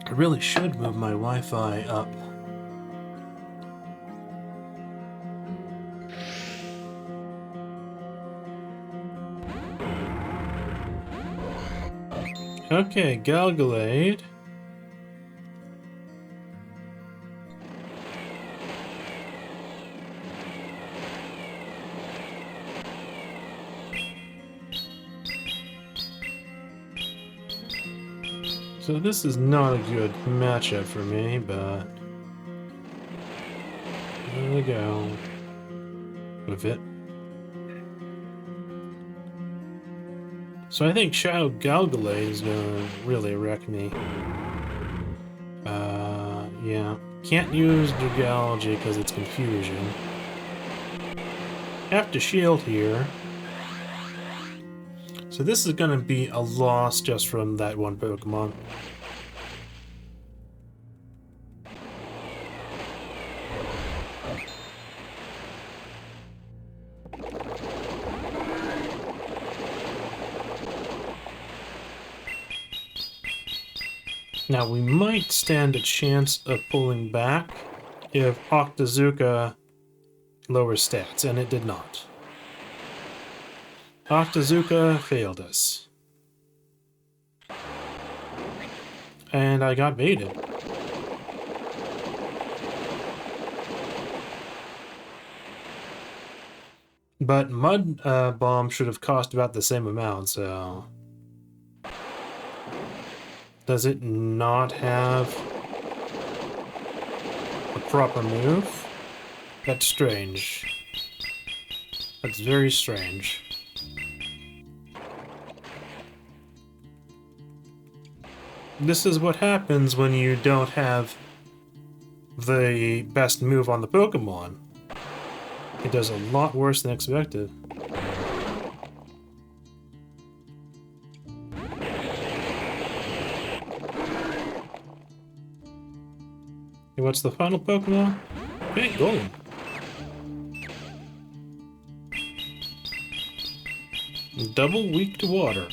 I really should move my Wi-Fi up. Okay, Galgalade. So this is not a good matchup for me, but there we go with it. So I think Shadow Galgalade is gonna really wreck me. Yeah. Can't use Dugalgy because it's confusion. Have to shield here. So this is gonna be a loss just from that one Pokemon. Now we might stand a chance of pulling back if Octazooka lowers stats, and it did not. Octazooka failed us. And I got baited. But Mud Bomb should have cost about the same amount, so... Does it not have a proper move? That's strange. That's very strange. This is what happens when you don't have the best move on the Pokemon. It does a lot worse than expected. Okay, what's the final Pokemon? Okay, Golem. Double weak to water.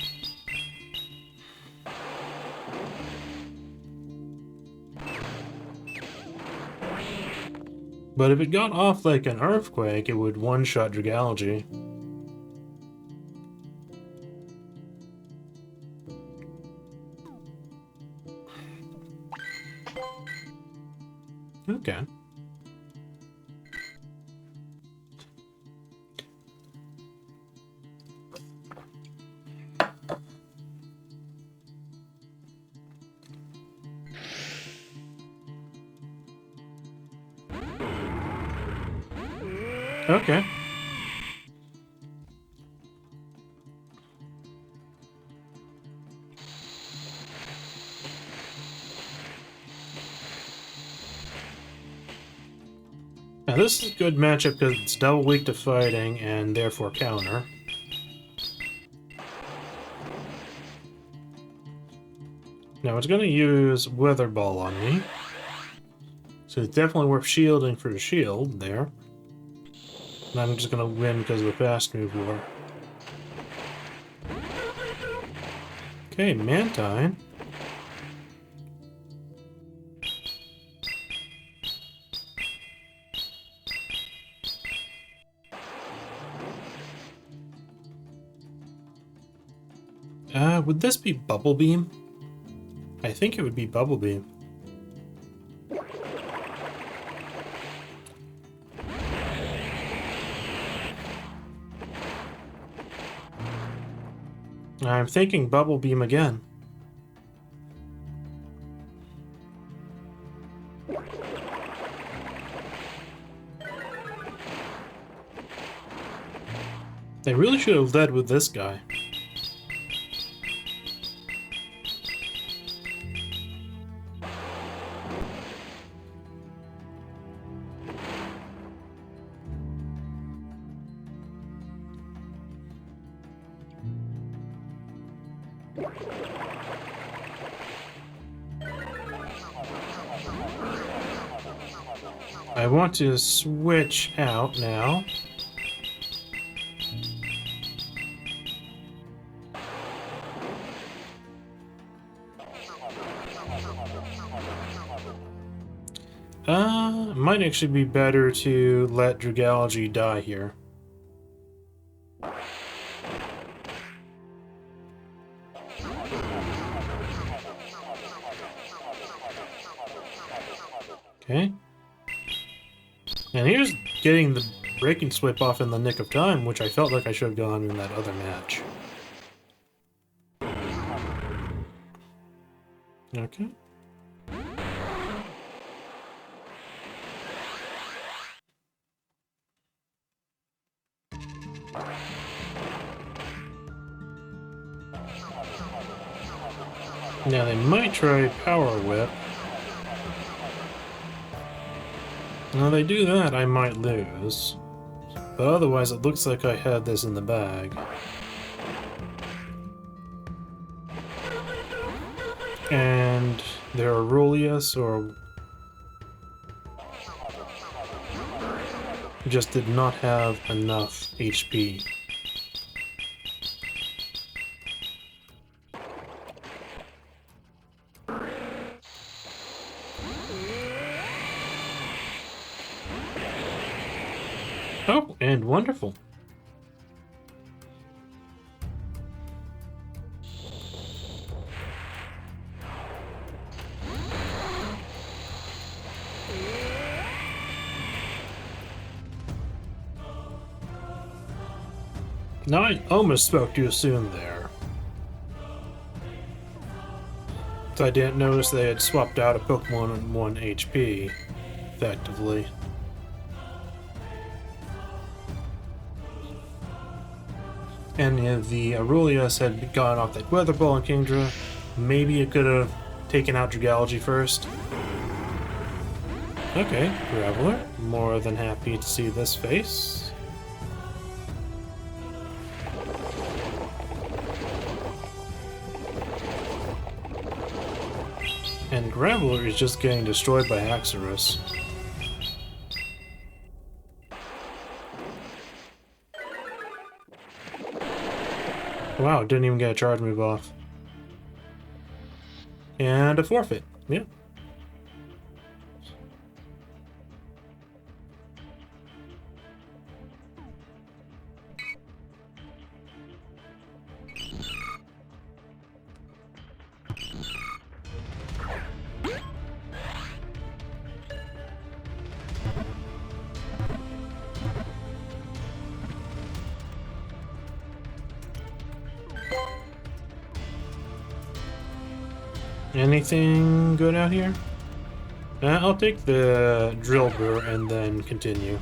But if it got off like an earthquake, it would one-shot Dragalge. Okay. Okay. Now this is a good matchup because it's double weak to fighting and therefore counter. Now it's going to use Weather Ball on me. So it's definitely worth shielding for the shield there. And I'm just going to win because of the fast move war. Okay, Mantine. Would this be Bubble Beam? I think it would be Bubble Beam. I'm thinking Bubble Beam again. They really should have led with this guy. I want to switch out now. Might actually be better to let Dragalge die here. Okay. And here's getting the Breaking Swipe off in the nick of time, which I felt like I should have gone in that other match. Okay. Now they might try Power Whip. Now they do that, I might lose. But otherwise it looks like I had this in the bag. And their Aurelius or just did not have enough HP. Oh, and wonderful. Now I almost spoke too soon there. So I didn't notice they had swapped out a Pokemon on 1 HP, effectively. And if the Aurelius had gone off that Weather Ball on Kingdra, maybe it could have taking out Dragology first. Okay, Graveler. More than happy to see this face. And Graveler is just getting destroyed by Haxorus. Wow, didn't even get a charge move off. And a forfeit. Yeah. Anything good out here? I'll take the drill burr and then continue.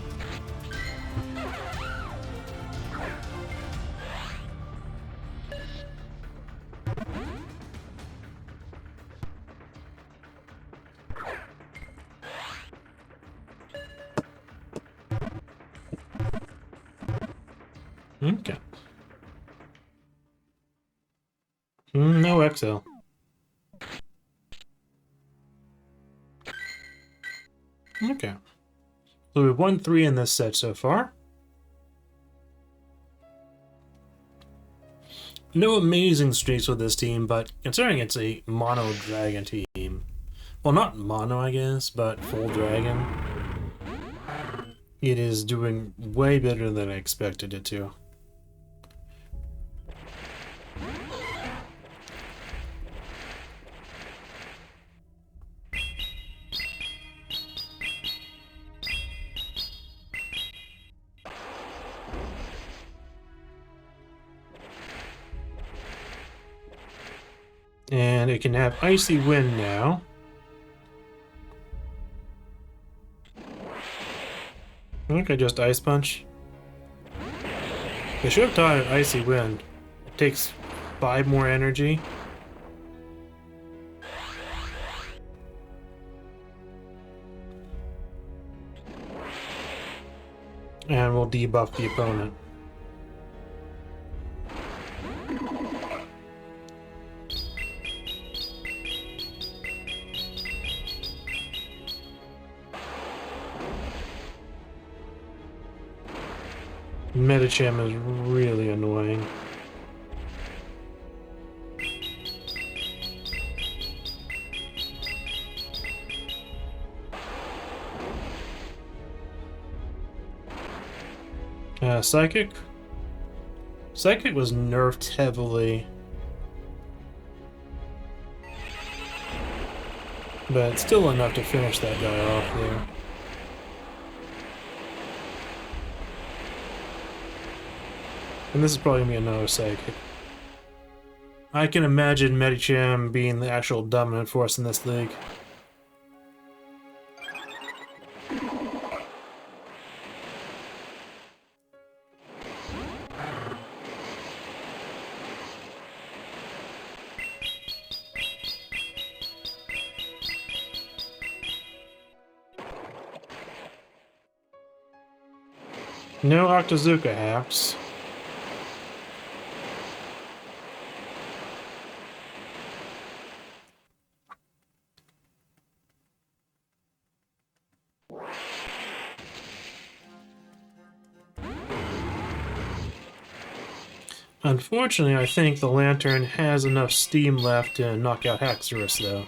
Okay. No XL. Okay. So we've won 3 in this set so far. No amazing streaks with this team, but considering it's a mono dragon team, well, not mono, I guess, but full dragon, it is doing way better than I expected it to. And it can have Icy Wind now. Okay, just Ice Punch. They should have taught it Icy Wind. It takes 5 more energy. And we'll debuff the opponent. Medicham is really annoying. Psychic? Psychic was nerfed heavily. But it's still enough to finish that guy off there. And this is probably going to be another Psychic. I can imagine Medicham being the actual dominant force in this league. No Octazooka hacks. Unfortunately, I think the Lantern has enough steam left to knock out Haxorus, though.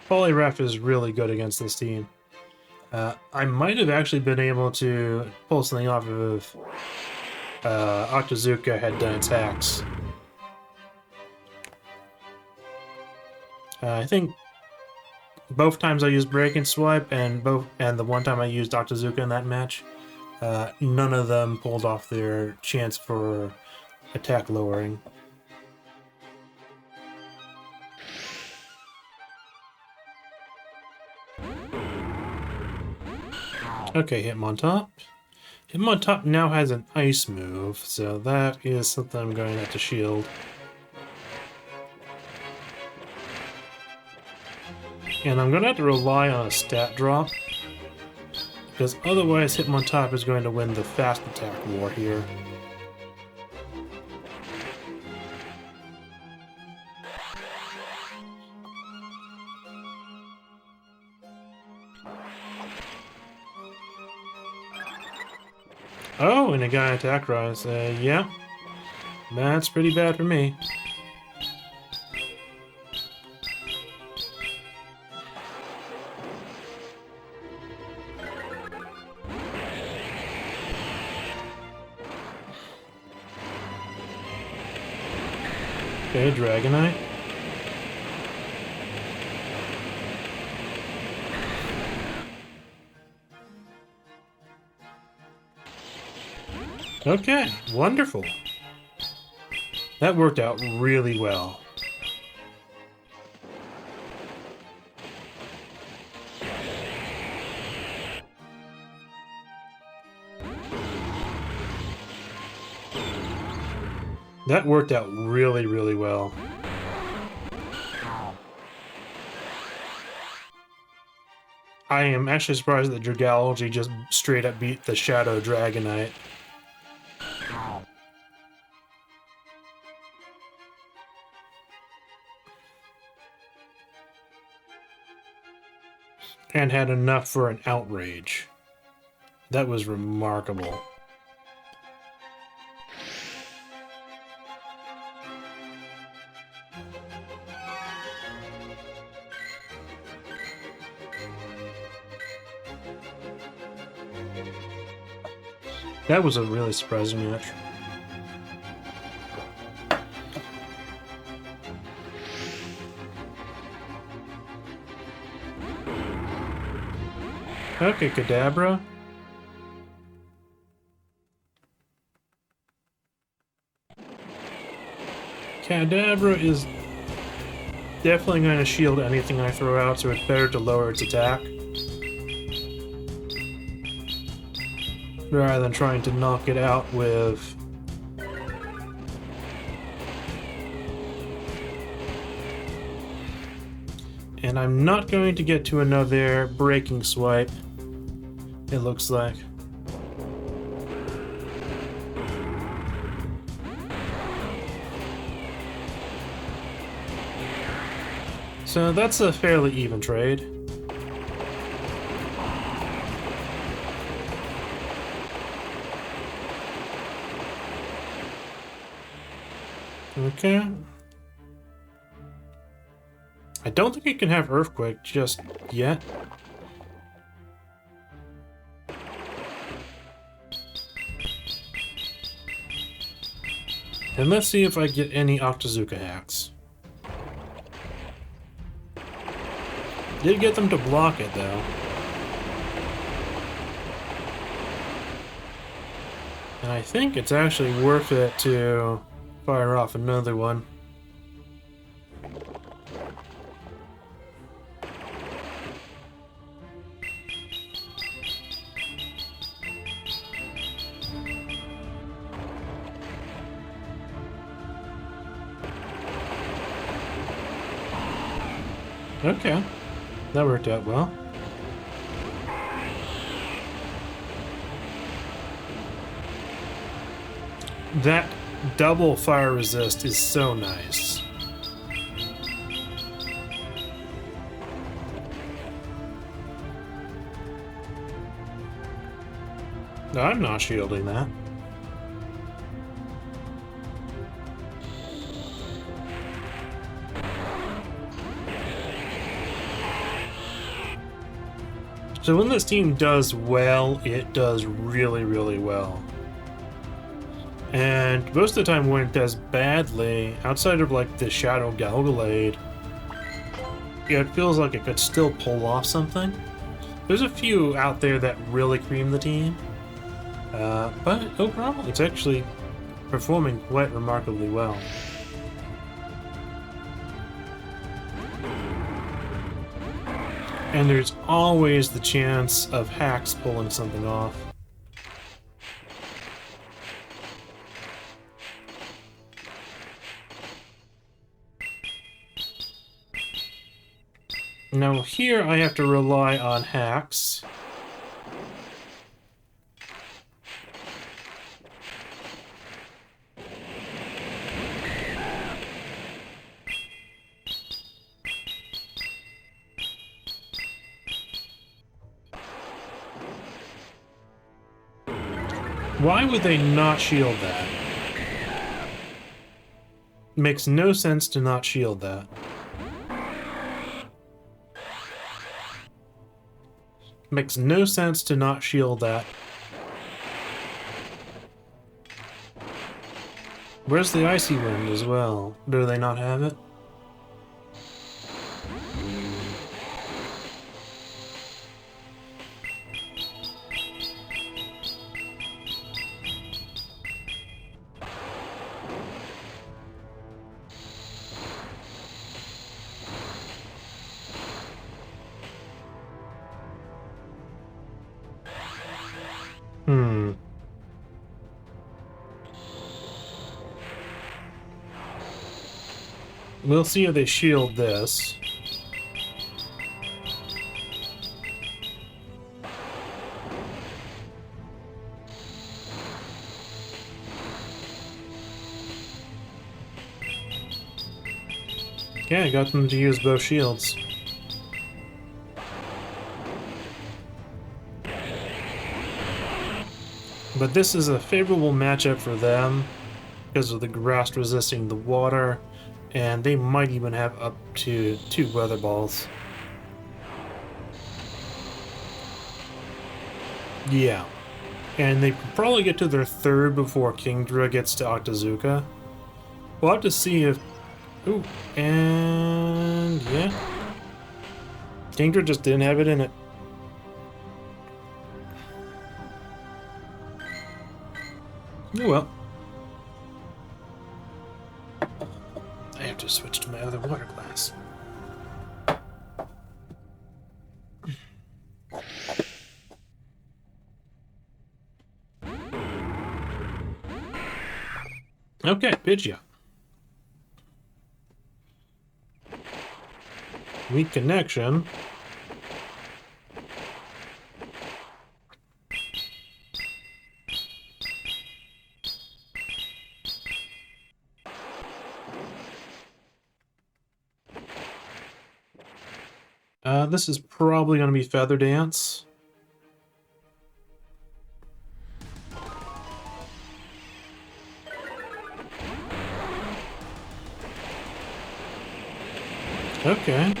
Poliwrath is really good against this team. I might have actually been able to pull something off of Octazooka had done its hacks. I think both times I used Break and Swipe, and the one time I used Octazooka in that match, none of them pulled off their chance for attack lowering. Okay, Hitmontop. Hitmontop now has an ice move, so that is something I'm going to have to shield. And I'm going to have to rely on a stat drop, because otherwise Hitmontop is going to win the fast attack war here. Oh, and a guy attack rise. Yeah. That's pretty bad for me. Okay, Dragonite. Okay, wonderful. That worked out really well. That worked out really, really well. I am actually surprised that Dragalge just straight up beat the Shadow Dragonite. And had enough for an outrage. That was remarkable. That was a really surprising match. Okay, Kadabra. Kadabra is definitely going to shield anything I throw out, so it's better to lower its attack rather than trying to knock it out with... And I'm not going to get to another breaking swipe, it looks like. So that's a fairly even trade. Okay. I don't think it can have Earthquake just yet. And let's see if I get any Octazooka hacks. Did get them to block it, though. And I think it's actually worth it to fire off another one. Okay, that worked out well. That double fire resist is so nice. No, I'm not shielding that. So when this team does well, it does really, really well. And most of the time when it does badly, outside of like the Shadow Galgalade, it feels like it could still pull off something. There's a few out there that really cream the team, but overall it's actually performing quite remarkably well. And there's always the chance of hacks pulling something off. Now here I have to rely on hacks. Why would they not shield that? Makes no sense to not shield that. Makes no sense to not shield that. Where's the icy wind as well? Do they not have it? We'll see if they shield this. Yeah, I got them to use both shields. But this is a favorable matchup for them because of the grass resisting the water, and they might even have up to 2 weather balls. Yeah. And they probably get to their 3rd before Kingdra gets to Octazooka. We'll have to see if... Ooh, and... yeah. Kingdra just didn't have it in it. Oh well. I have to switch to my other water glass. Okay, Pidgeot. Weak connection. This is probably going to be Feather Dance. Okay.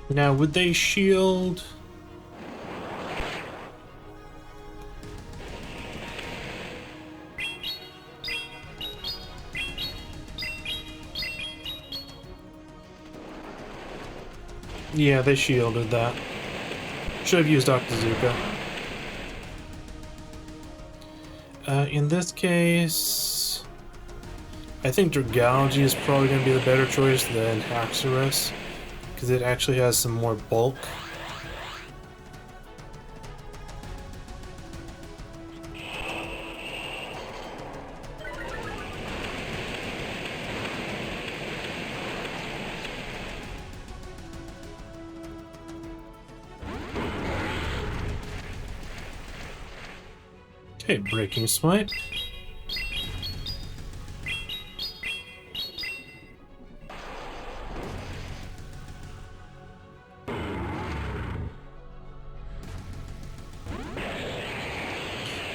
Now, would they shield... Yeah, they shielded that. Should have used Octazooka. In this case... I think Dragalge is probably going to be the better choice than Haxorus, because it actually has some more bulk. Okay, Breaking Smite.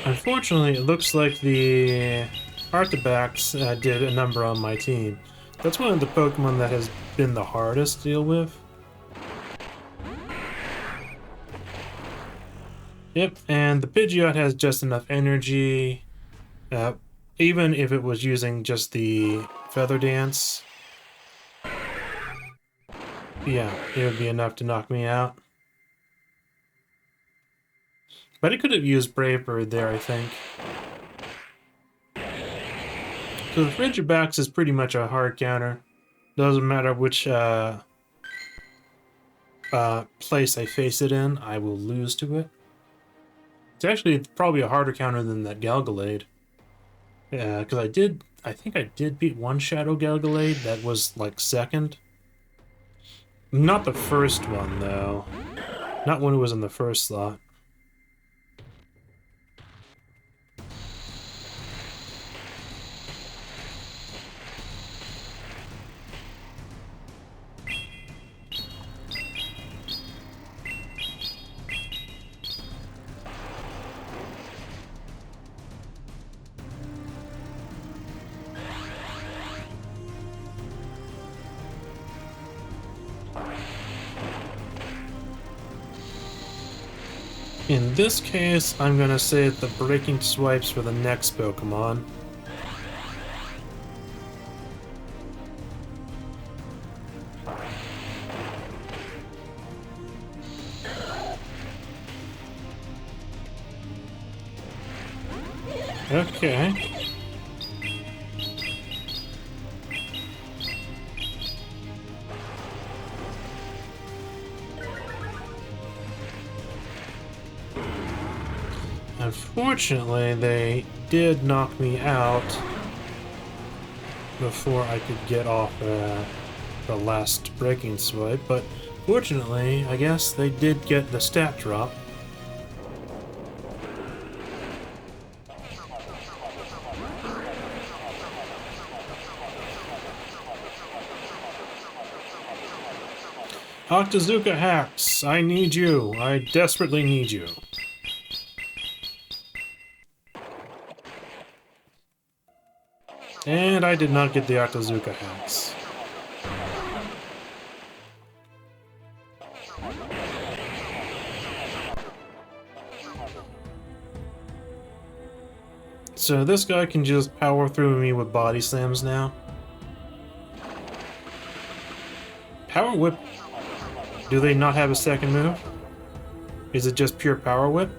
Unfortunately, it looks like the Artibax did a number on my team. That's one of the Pokemon that has been the hardest to deal with. Yep, and the Pidgeot has just enough energy. Even if it was using just the Feather Dance, yeah, it would be enough to knock me out. But it could have used Brave Bird there, I think. So the Frigibax is pretty much a hard counter. Doesn't matter which place I face it in, I will lose to it. It's actually probably a harder counter than that Galgalade. Yeah, because I think I did beat one Shadow Galgalade that was like second. Not the first one though. Not when it was in the first slot. In this case, I'm gonna save the breaking swipes for the next Pokemon. Okay. Unfortunately, they did knock me out before I could get off the last breaking swipe, but fortunately, I guess they did get the stat drop. Octazooka hacks, I need you. I desperately need you. And I did not get the Octazooka hacks. So this guy can just power through me with body slams now. Power Whip. Do they not have a second move? Is it just pure Power Whip?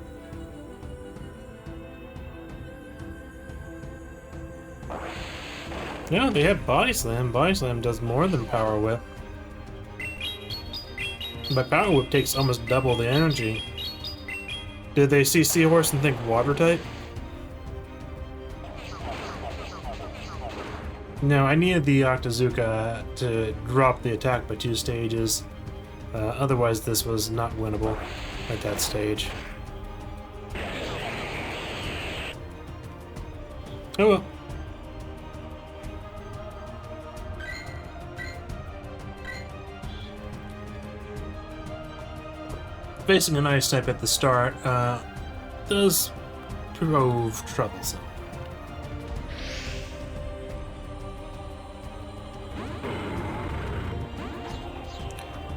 No, they have Body Slam. Body Slam does more than Power Whip. But Power Whip takes almost double the energy. Did they see Seahorse and think Water type? No, I needed the Octazooka to drop the attack by 2 stages. Otherwise, this was not winnable at that stage. Oh well. Facing an ice type at the start does prove troublesome.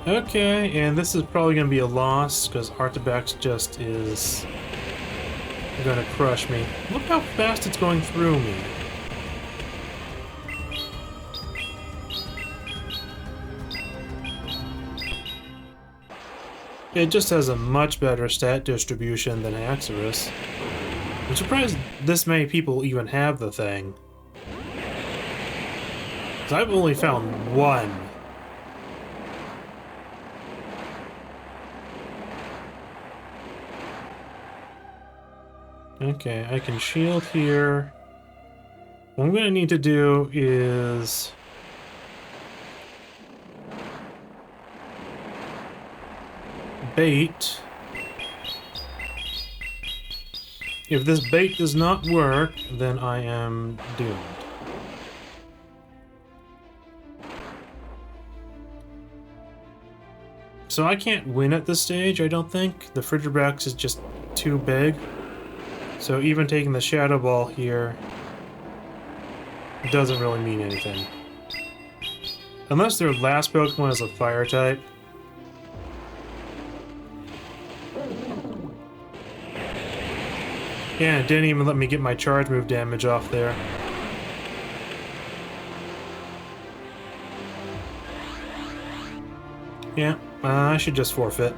Okay, and this is probably going to be a loss because Artabax just is going to crush me. Look how fast it's going through me. It just has a much better stat distribution than Axorus. I'm surprised this many people even have the thing. 'Cause I've only found one. Okay, I can shield here. What I'm gonna need to do is... bait. If this bait does not work, then I am doomed. So I can't win at this stage, I don't think. The Frigibax is just too big. So even taking the Shadow Ball here doesn't really mean anything. Unless their last Pokemon is a Fire type. Yeah, it didn't even let me get my charge move damage off there. Yeah, I should just forfeit.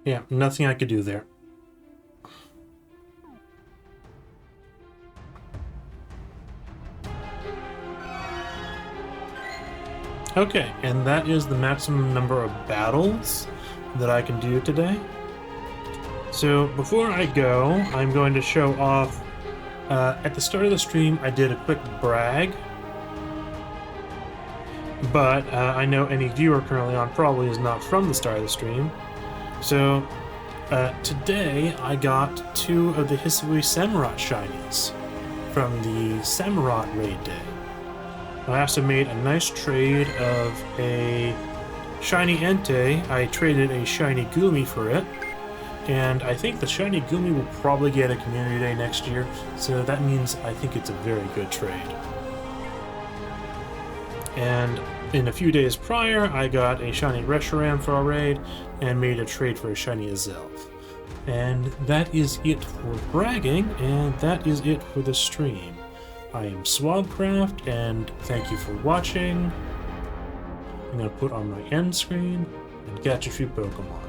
Yeah, nothing I could do there. Okay, and that is the maximum number of battles that I can do today. So before I go, I'm going to show off, at the start of the stream I did a quick brag, but I know any viewer currently on probably is not from the start of the stream. So today I got 2 of the Hisui Samurott shinies from the Samurott raid day. I also made a nice trade of a shiny Entei. I traded a shiny Gumi for it, and I think the shiny Gumi will probably get a community day next year, so that means I think it's a very good trade. And in a few days prior, I got a shiny Reshiram for a raid, and made a trade for a shiny Azelf. And that is it for bragging, and that is it for the stream. I am Swabcraft, and thank you for watching. I'm going to put on my end screen and catch a few Pokemon.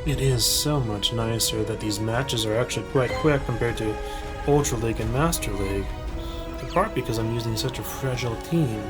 It is so much nicer that these matches are actually quite quick compared to Ultra League and Master League, in part because I'm using such a fragile team.